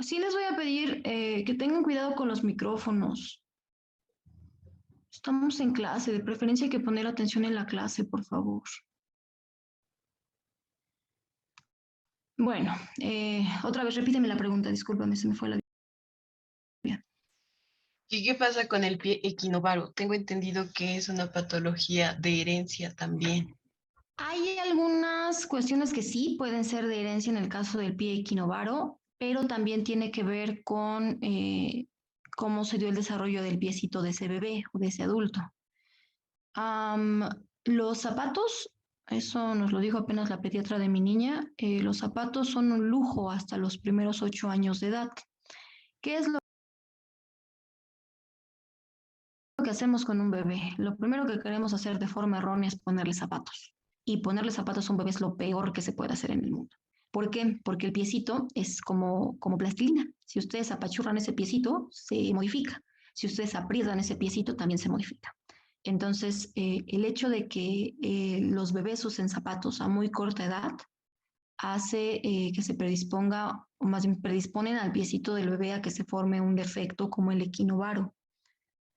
Sí les voy a pedir que tengan cuidado con los micrófonos. Estamos en clase, de preferencia hay que poner atención en la clase, por favor. Bueno, otra vez repíteme la pregunta, discúlpame, se me fue la... ¿Y qué pasa con el pie equinovaro? Tengo entendido que es una patología de herencia también. Hay algunas cuestiones que sí pueden ser de herencia en el caso del pie equinovaro, pero también tiene que ver con cómo se dio el desarrollo del piecito de ese bebé o de ese adulto. Los zapatos, eso nos lo dijo apenas la pediatra de mi niña, los zapatos son un lujo hasta los primeros 8 años de edad. ¿Qué es lo que hacemos con un bebé? Lo primero que queremos hacer de forma errónea es ponerle zapatos. Y ponerle zapatos a un bebé es lo peor que se puede hacer en el mundo. ¿Por qué? Porque el piecito es como plastilina. Si ustedes apachurran ese piecito, se modifica. Si ustedes aprietan ese piecito, también se modifica. Entonces, el hecho de que los bebés usen zapatos a muy corta edad hace que se predisponga, o más bien predisponen al piecito del bebé a que se forme un defecto como el equinovaro.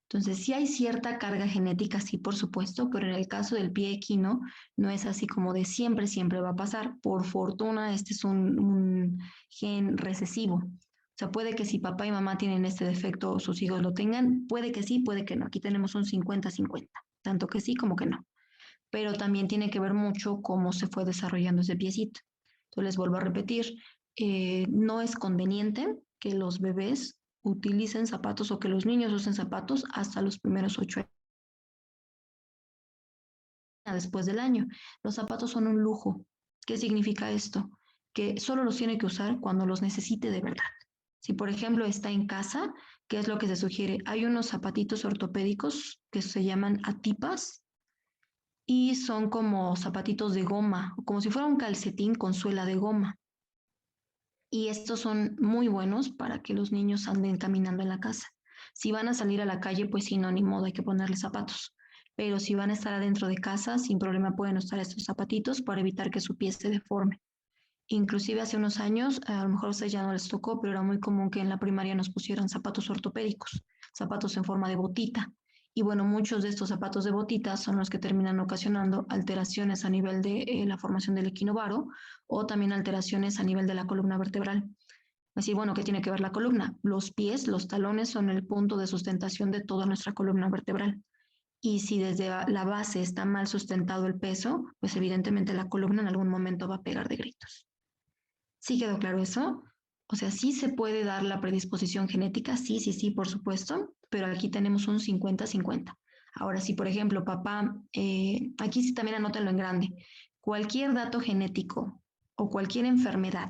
Entonces, sí hay cierta carga genética, sí, por supuesto, pero en el caso del pie equino no es así como de siempre, siempre va a pasar. Por fortuna, este es un gen recesivo. O sea, puede que si papá y mamá tienen este defecto, sus hijos lo tengan, puede que sí, puede que no. Aquí tenemos un 50-50, tanto que sí como que no. Pero también tiene que ver mucho cómo se fue desarrollando ese piecito. Entonces, les vuelvo a repetir, no es conveniente que los bebés utilicen zapatos o que los niños usen zapatos hasta los primeros 8 años después del año. Los zapatos son un lujo. ¿Qué significa esto? Que solo los tiene que usar cuando los necesite de verdad. Si, por ejemplo, está en casa, ¿qué es lo que se sugiere? Hay unos zapatitos ortopédicos que se llaman atipas y son como zapatitos de goma, como si fuera un calcetín con suela de goma. Y estos son muy buenos para que los niños anden caminando en la casa. Si van a salir a la calle, pues sí, no, ni modo, hay que ponerles zapatos. Pero si van a estar adentro de casa, sin problema pueden usar estos zapatitos para evitar que su pie se deforme. Inclusive hace unos años, a lo mejor a ustedes ya no les tocó, pero era muy común que en la primaria nos pusieran zapatos ortopédicos, zapatos en forma de botita. Y bueno, muchos de estos zapatos de botita son los que terminan ocasionando alteraciones a nivel de la formación del equinovaro o también alteraciones a nivel de la columna vertebral. Así, bueno, ¿qué tiene que ver la columna? Los pies, los talones son el punto de sustentación de toda nuestra columna vertebral. Y si desde la base está mal sustentado el peso, pues evidentemente la columna en algún momento va a pegar de gritos. ¿Sí quedó claro eso? O sea, sí se puede dar la predisposición genética, sí, sí, sí, por supuesto, pero aquí tenemos un 50-50. Ahora, si por ejemplo, papá, aquí sí también anótenlo en grande, cualquier dato genético o cualquier enfermedad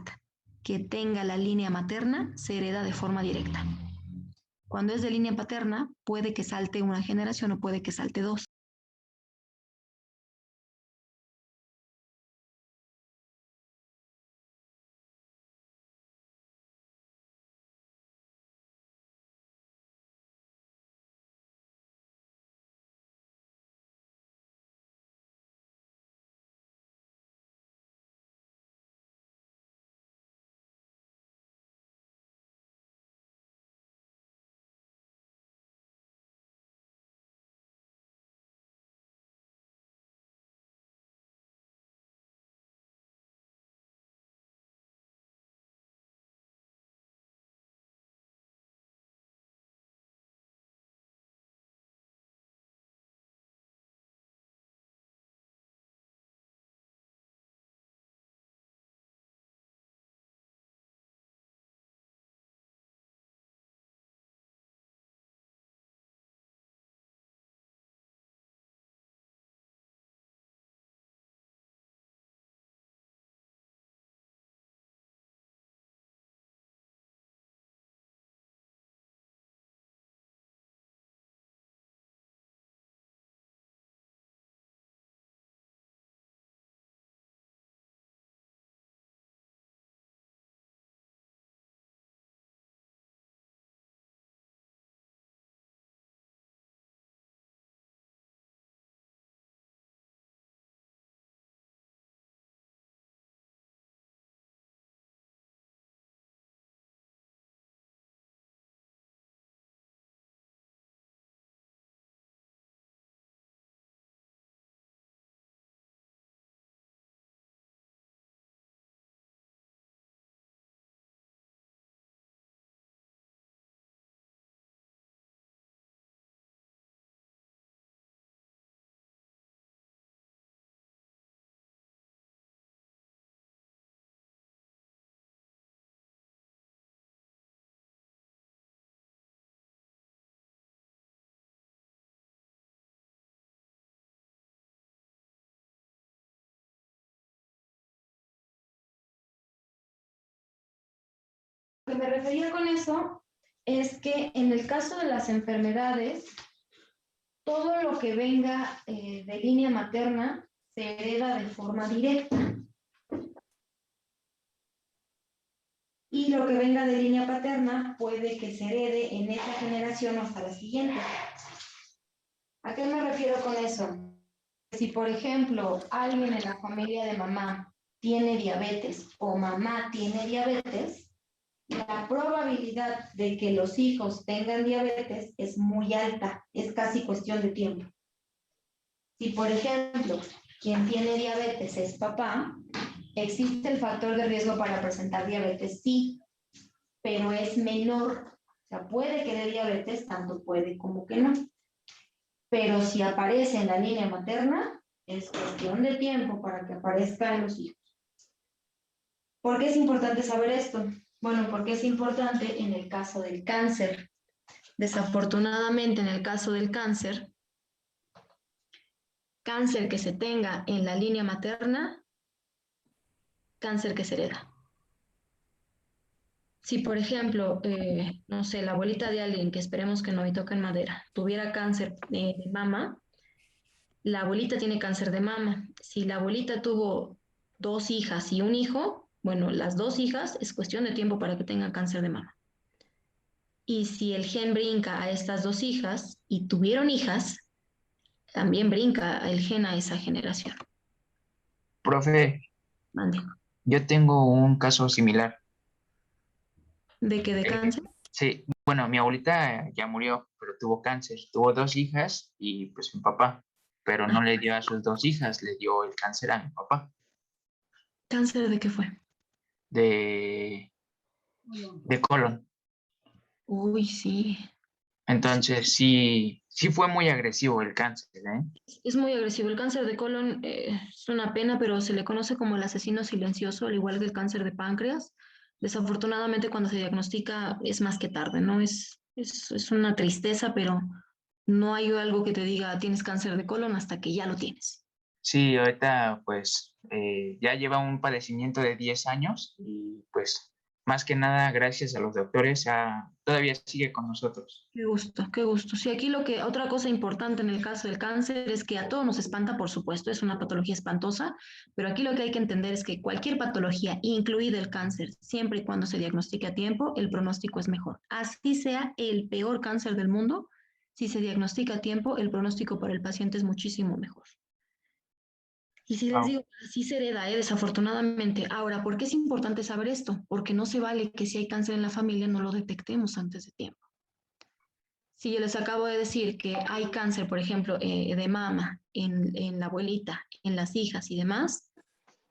que tenga la línea materna se hereda de forma directa. Cuando es de línea paterna, puede que salte una generación o puede que salte dos. Lo que me refería con eso es que en el caso de las enfermedades, todo lo que venga de línea materna se hereda de forma directa. Y lo que venga de línea paterna puede que se herede en esa generación hasta la siguiente. ¿A qué me refiero con eso? Si, por ejemplo, alguien en la familia de mamá tiene diabetes o mamá tiene diabetes, la probabilidad de que los hijos tengan diabetes es muy alta, es casi cuestión de tiempo. Si, por ejemplo, quien tiene diabetes es papá, ¿existe el factor de riesgo para presentar diabetes? Sí, pero es menor. O sea, puede que dé diabetes, tanto puede como que no. Pero si aparece en la línea materna, es cuestión de tiempo para que aparezca en los hijos. ¿Por qué es importante saber esto? Bueno, porque es importante en el caso del cáncer. Desafortunadamente, en el caso del cáncer que se tenga en la línea materna, cáncer que se hereda. Si, por ejemplo, no sé, la abuelita de alguien, que esperemos que no y toque en madera, tuviera cáncer de mama, la abuelita tiene cáncer de mama. Si la abuelita tuvo 2 hijas y un hijo, bueno, las 2 hijas es cuestión de tiempo para que tengan cáncer de mama. Y si el gen brinca a estas 2 hijas y tuvieron hijas, también brinca el gen a esa generación. Profe, Mande. yo tengo un caso similar. ¿De qué? ¿De cáncer? Sí, bueno, mi abuelita ya murió, pero tuvo cáncer. Tuvo 2 hijas y pues mi papá, pero no le dio a sus 2 hijas, le dio el cáncer a mi papá. ¿Cáncer de qué fue? De colon. Uy, sí. Entonces sí fue muy agresivo el cáncer, ¿eh? Es muy agresivo. El cáncer de colon es una pena, pero se le conoce como el asesino silencioso, al igual que el cáncer de páncreas. Desafortunadamente, cuando se diagnostica es más que tarde, ¿no? Es una tristeza, pero no hay algo que te diga tienes cáncer de colon hasta que ya lo tienes. Sí, ahorita pues ya lleva un padecimiento de 10 años y pues más que nada gracias a los doctores todavía sigue con nosotros. Qué gusto, qué gusto. Sí, aquí otra cosa importante en el caso del cáncer es que a todos nos espanta, por supuesto, es una patología espantosa, pero aquí lo que hay que entender es que cualquier patología, incluida el cáncer, siempre y cuando se diagnostique a tiempo, el pronóstico es mejor. Así sea el peor cáncer del mundo, si se diagnostica a tiempo, el pronóstico para el paciente es muchísimo mejor. Y si les digo, así se hereda, desafortunadamente. Ahora, ¿por qué es importante saber esto? Porque no se vale que si hay cáncer en la familia no lo detectemos antes de tiempo. Si yo les acabo de decir que hay cáncer, por ejemplo, de mama en la abuelita, en las hijas y demás,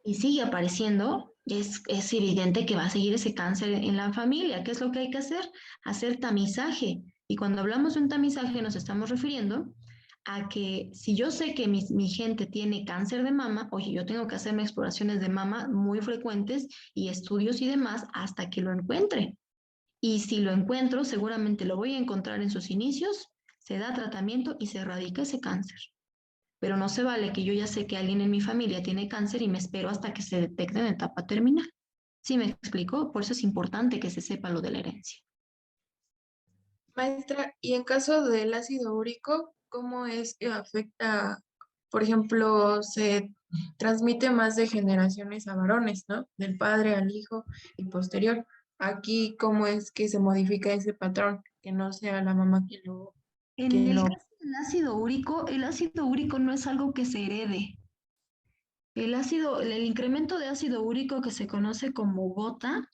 y sigue apareciendo, es evidente que va a seguir ese cáncer en la familia. ¿Qué es lo que hay que hacer? Hacer tamizaje. Y cuando hablamos de un tamizaje nos estamos refiriendo a que si yo sé que mi gente tiene cáncer de mama, oye, yo tengo que hacerme exploraciones de mama muy frecuentes y estudios y demás hasta que lo encuentre. Y si lo encuentro, seguramente lo voy a encontrar en sus inicios, se da tratamiento y se erradica ese cáncer. Pero no se vale que yo ya sé que alguien en mi familia tiene cáncer y me espero hasta que se detecte en etapa terminal. ¿Sí me explico? Por eso es importante que se sepa lo de la herencia. Maestra, y en caso del ácido úrico, ¿cómo es que afecta, por ejemplo, se transmite más de generaciones a varones, ¿no? Del padre al hijo y posterior. Aquí, ¿cómo es que se modifica ese patrón? Que no sea la mamá quien lo... En el caso del ácido úrico no es algo que se herede. El incremento de ácido úrico que se conoce como gota,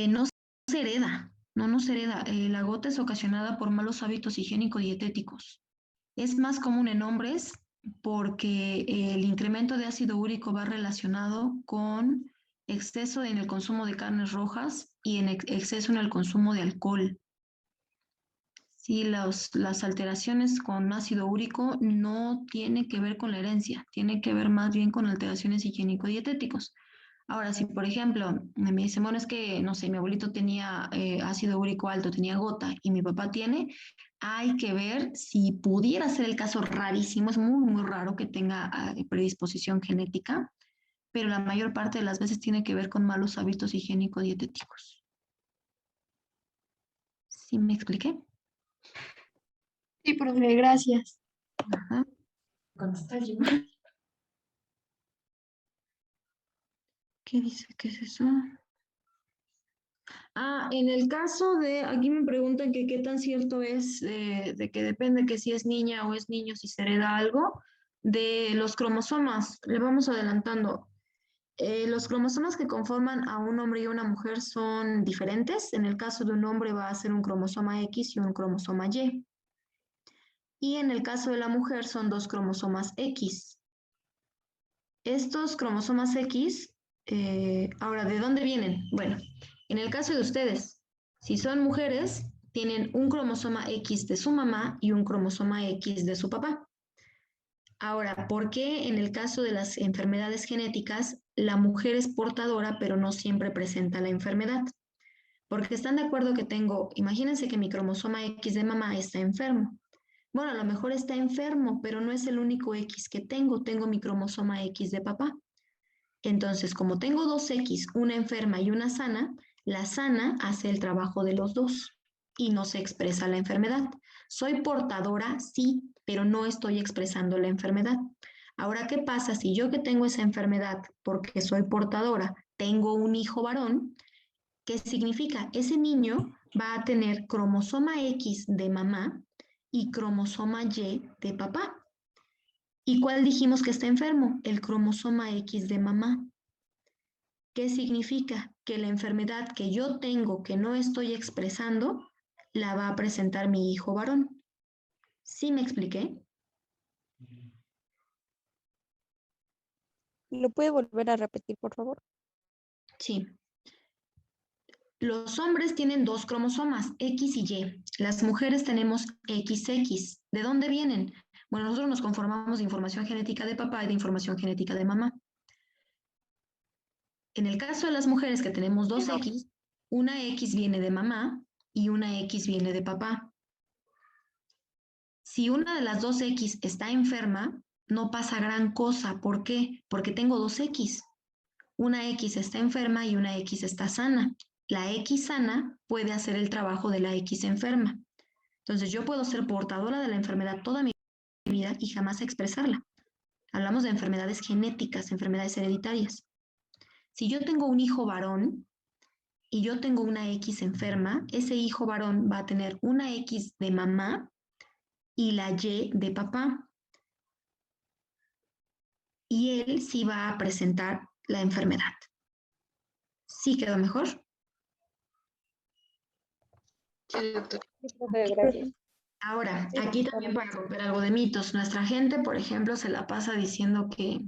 no se hereda. No se hereda. La gota es ocasionada por malos hábitos higiénico-dietéticos. Es más común en hombres porque el incremento de ácido úrico va relacionado con exceso en el consumo de carnes rojas y en exceso en el consumo de alcohol. Sí, las alteraciones con ácido úrico no tiene que ver con la herencia, tiene que ver más bien con alteraciones higiénico-dietéticos. Ahora, si por ejemplo me dicen, bueno, es que, no sé, mi abuelito tenía ácido úrico alto, tenía gota, y mi papá tiene, hay que ver si pudiera ser el caso rarísimo, es muy, muy raro que tenga predisposición genética, pero la mayor parte de las veces tiene que ver con malos hábitos higiénico-dietéticos. ¿Sí me expliqué? Sí, profe, gracias. Ajá. ¿Qué dice? ¿Qué es eso? En el caso de, aquí me preguntan que qué tan cierto es de que depende que si es niña o es niño, si se hereda algo, de los cromosomas. Le vamos adelantando. Los cromosomas que conforman a un hombre y una mujer son diferentes. En el caso de un hombre va a ser un cromosoma X y un cromosoma Y. Y en el caso de la mujer son dos cromosomas X. Estos cromosomas X, ahora, ¿de dónde vienen? Bueno, en el caso de ustedes, si son mujeres, tienen un cromosoma X de su mamá y un cromosoma X de su papá. Ahora, ¿por qué en el caso de las enfermedades genéticas la mujer es portadora pero no siempre presenta la enfermedad? Porque están de acuerdo que tengo, imagínense que mi cromosoma X de mamá está enfermo. Bueno, a lo mejor está enfermo, pero no es el único X que tengo mi cromosoma X de papá. Entonces, como tengo dos X, una enferma y una sana, la sana hace el trabajo de los dos y no se expresa la enfermedad. Soy portadora, sí, pero no estoy expresando la enfermedad. Ahora, ¿qué pasa si yo que tengo esa enfermedad porque soy portadora, tengo un hijo varón? ¿Qué significa? Ese niño va a tener cromosoma X de mamá y cromosoma Y de papá. ¿Y cuál dijimos que está enfermo? El cromosoma X de mamá. ¿Qué significa? Que la enfermedad que yo tengo que no estoy expresando, la va a presentar mi hijo varón. ¿Sí me expliqué? ¿Lo puede volver a repetir, por favor? Sí. Los hombres tienen dos cromosomas, X y Y. Las mujeres tenemos XX. ¿De dónde vienen? Bueno, nosotros nos conformamos de información genética de papá y de información genética de mamá. En el caso de las mujeres que tenemos dos X, una X viene de mamá y una X viene de papá. Si una de las dos X está enferma, no pasa gran cosa. ¿Por qué? Porque tengo dos X. Una X está enferma y una X está sana. La X sana puede hacer el trabajo de la X enferma. Entonces yo puedo ser portadora de la enfermedad toda mi vida y jamás expresarla. Hablamos de enfermedades genéticas, enfermedades hereditarias. Si yo tengo un hijo varón y yo tengo una X enferma, ese hijo varón va a tener una X de mamá y la Y de papá. Y él sí va a presentar la enfermedad. ¿Sí quedó mejor? Sí, doctor. Sí, profe, gracias. Ahora, Sí, aquí también para romper algo de mitos. Nuestra gente, por ejemplo, se la pasa diciendo que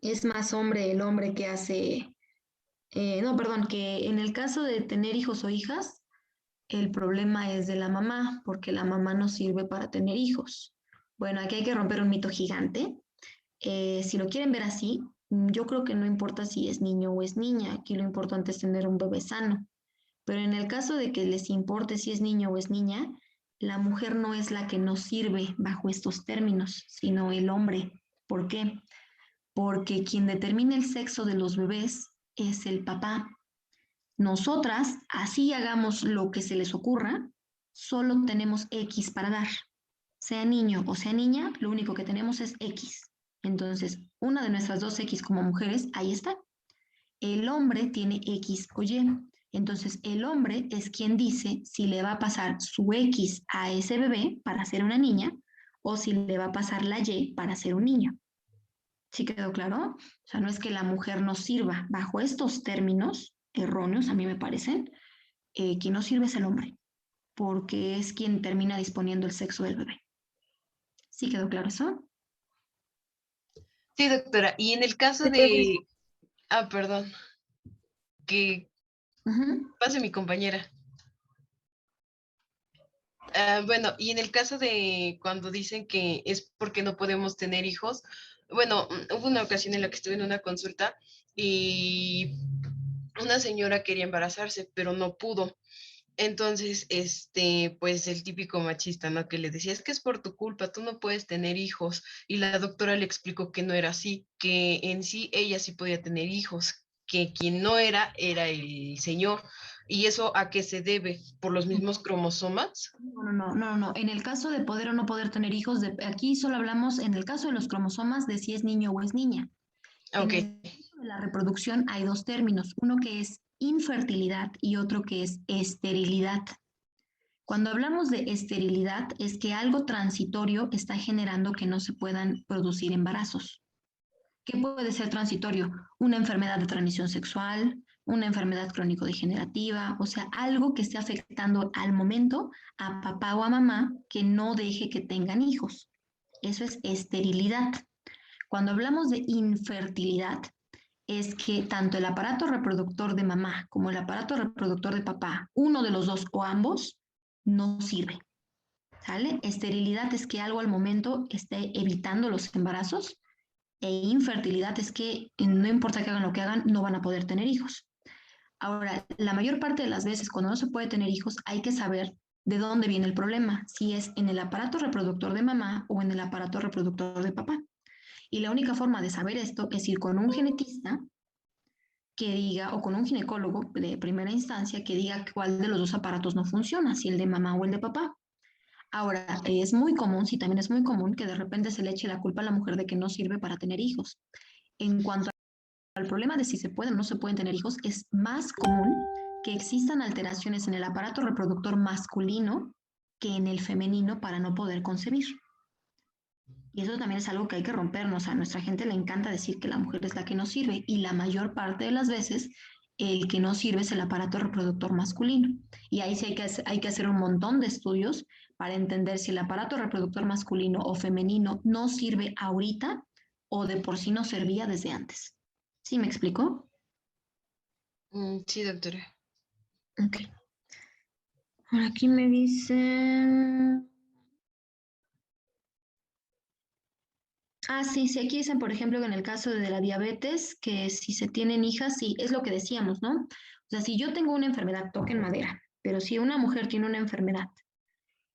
es más hombre el hombre que hace, no, perdón, que en el caso de tener hijos o hijas, el problema es de la mamá, porque la mamá no sirve para tener hijos. Bueno, aquí hay que romper un mito gigante. Si lo quieren ver así, yo creo que no importa si es niño o es niña, aquí lo importante es tener un bebé sano. Pero en el caso de que les importe si es niño o es niña, la mujer no es la que nos sirve bajo estos términos, sino el hombre. ¿Por qué? Porque quien determina el sexo de los bebés es el papá. Nosotras, así hagamos lo que se les ocurra, solo tenemos X para dar. Sea niño o sea niña, lo único que tenemos es X. Entonces, una de nuestras dos X como mujeres, ahí está. El hombre tiene X o Y. Entonces, el hombre es quien dice si le va a pasar su X a ese bebé para ser una niña o si le va a pasar la Y para ser un niño. ¿Sí quedó claro? O sea, no es que la mujer nos sirva bajo estos términos erróneos, a mí me parecen, quien nos sirve es el hombre, porque es quien termina disponiendo el sexo del bebé. ¿Sí quedó claro eso? Sí, doctora. Y en el caso de... Ah, perdón. Que pase mi compañera. Bueno, y en el caso de cuando dicen que es porque no podemos tener hijos, bueno, hubo una ocasión en la que estuve en una consulta y una señora quería embarazarse, pero no pudo. Entonces, pues el típico machista, ¿no? Que le decía, es que es por tu culpa, tú no puedes tener hijos. Y la doctora le explicó que no era así, que en sí ella sí podía tener hijos, que quien no era el señor. ¿Y eso a qué se debe? ¿Por los mismos cromosomas? No. En el caso de poder o no poder tener hijos, aquí solo hablamos en el caso de los cromosomas de si es niño o es niña. Ok. En el caso de la reproducción hay dos términos, uno que es infertilidad y otro que es esterilidad. Cuando hablamos de esterilidad es que algo transitorio está generando que no se puedan producir embarazos. ¿Qué puede ser transitorio? Una enfermedad de transmisión sexual, una enfermedad crónico-degenerativa, o sea, algo que esté afectando al momento a papá o a mamá que no deje que tengan hijos. Eso es esterilidad. Cuando hablamos de infertilidad, es que tanto el aparato reproductor de mamá como el aparato reproductor de papá, uno de los dos o ambos, no sirve. ¿Sale? Esterilidad es que algo al momento esté evitando los embarazos e infertilidad es que no importa que hagan lo que hagan, no van a poder tener hijos. Ahora, la mayor parte de las veces cuando no se puede tener hijos hay que saber de dónde viene el problema, si es en el aparato reproductor de mamá o en el aparato reproductor de papá. Y la única forma de saber esto es ir con un genetista que diga, o con un ginecólogo de primera instancia, que diga cuál de los dos aparatos no funciona, si el de mamá o el de papá. Ahora, es muy común, sí, también es muy común que de repente se le eche la culpa a la mujer de que no sirve para tener hijos. En cuanto al problema de si se pueden o no se pueden tener hijos, es más común que existan alteraciones en el aparato reproductor masculino que en el femenino para no poder concebir. Y eso también es algo que hay que rompernos. A nuestra gente le encanta decir que la mujer es la que no sirve y la mayor parte de las veces el que no sirve es el aparato reproductor masculino. Y ahí sí hay que hacer un montón de estudios para entender si el aparato reproductor masculino o femenino no sirve ahorita o de por sí no servía desde antes. ¿Sí me explicó? Sí, doctora. Ok. Ahora aquí me dice... Sí, aquí dicen, por ejemplo, que en el caso de la diabetes, que si se tienen hijas, sí, es lo que decíamos, ¿no? O sea, si yo tengo una enfermedad, toquen madera, pero si una mujer tiene una enfermedad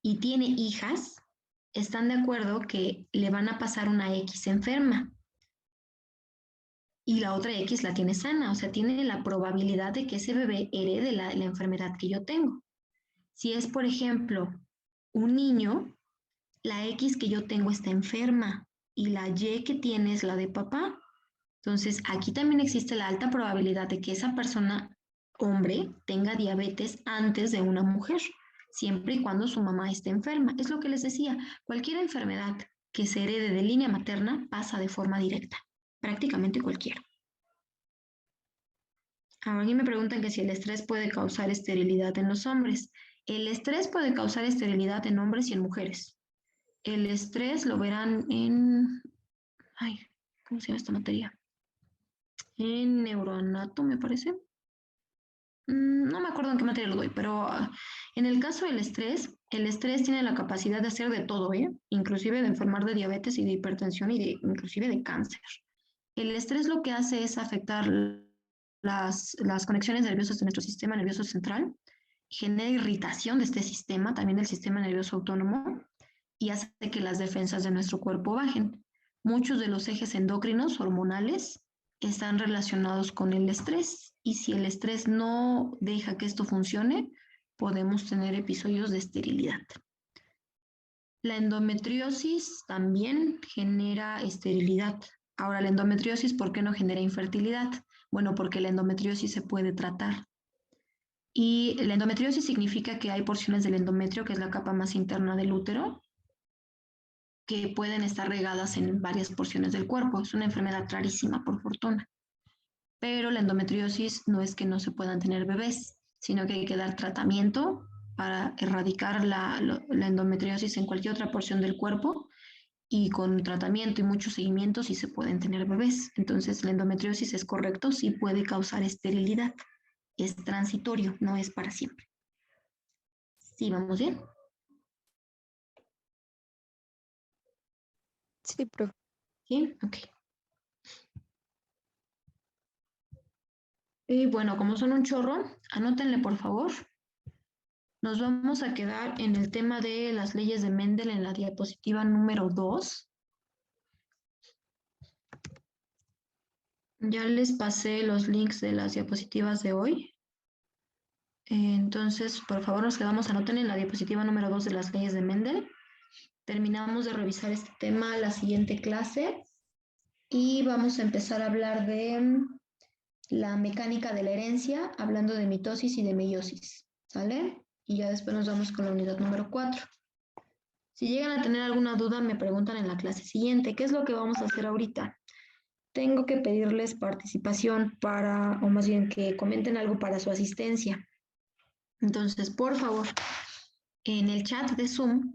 y tiene hijas, están de acuerdo que le van a pasar una X enferma y la otra X la tiene sana, o sea, tiene la probabilidad de que ese bebé herede la enfermedad que yo tengo. Si es, por ejemplo, un niño, la X que yo tengo está enferma y la Y que tiene es la de papá. Entonces, aquí también existe la alta probabilidad de que esa persona, hombre, tenga diabetes antes de una mujer, siempre y cuando su mamá esté enferma. Es lo que les decía, cualquier enfermedad que se herede de línea materna pasa de forma directa, prácticamente cualquiera. Ahora aquí me preguntan que si el estrés puede causar esterilidad en los hombres. El estrés puede causar esterilidad en hombres y en mujeres. El estrés lo verán en... ¿cómo se llama esta materia? En neuroanato, me parece. No me acuerdo en qué materia lo doy, pero en el caso del estrés, el estrés tiene la capacidad de hacer de todo, inclusive de enfermar de diabetes y de hipertensión y inclusive de cáncer. El estrés lo que hace es afectar las conexiones nerviosas de nuestro sistema nervioso central, genera irritación de este sistema, también del sistema nervioso autónomo, y hace que las defensas de nuestro cuerpo bajen. Muchos de los ejes endocrinos hormonales están relacionados con el estrés y si el estrés no deja que esto funcione, podemos tener episodios de esterilidad. La endometriosis también genera esterilidad. Ahora, la endometriosis, ¿por qué no genera infertilidad? Bueno, porque la endometriosis se puede tratar. Y la endometriosis significa que hay porciones del endometrio, que es la capa más interna del útero, que pueden estar regadas en varias porciones del cuerpo. Es una enfermedad rarísima, por fortuna. Pero la endometriosis no es que no se puedan tener bebés, sino que hay que dar tratamiento para erradicar la endometriosis en cualquier otra porción del cuerpo y con tratamiento y mucho seguimiento sí se pueden tener bebés. Entonces, la endometriosis es correcto, sí puede causar esterilidad. Es transitorio, no es para siempre. ¿Sí, vamos bien? Sí, profe. ¿Sí? Ok. Y bueno, como son un chorro, anótenle por favor. Nos vamos a quedar en el tema de las leyes de Mendel en la diapositiva número 2. Ya les pasé los links de las diapositivas de hoy. Entonces, por favor, nos quedamos, anoten en la diapositiva número 2 de las leyes de Mendel. Terminamos de revisar este tema la siguiente clase y vamos a empezar a hablar de la mecánica de la herencia, hablando de mitosis y de meiosis, ¿sale? Y ya después nos vamos con la unidad número 4. Si llegan a tener alguna duda, me preguntan en la clase siguiente. ¿Qué es lo que vamos a hacer ahorita? Tengo que pedirles participación para, o más bien que comenten algo para su asistencia. Entonces, por favor, en el chat de Zoom,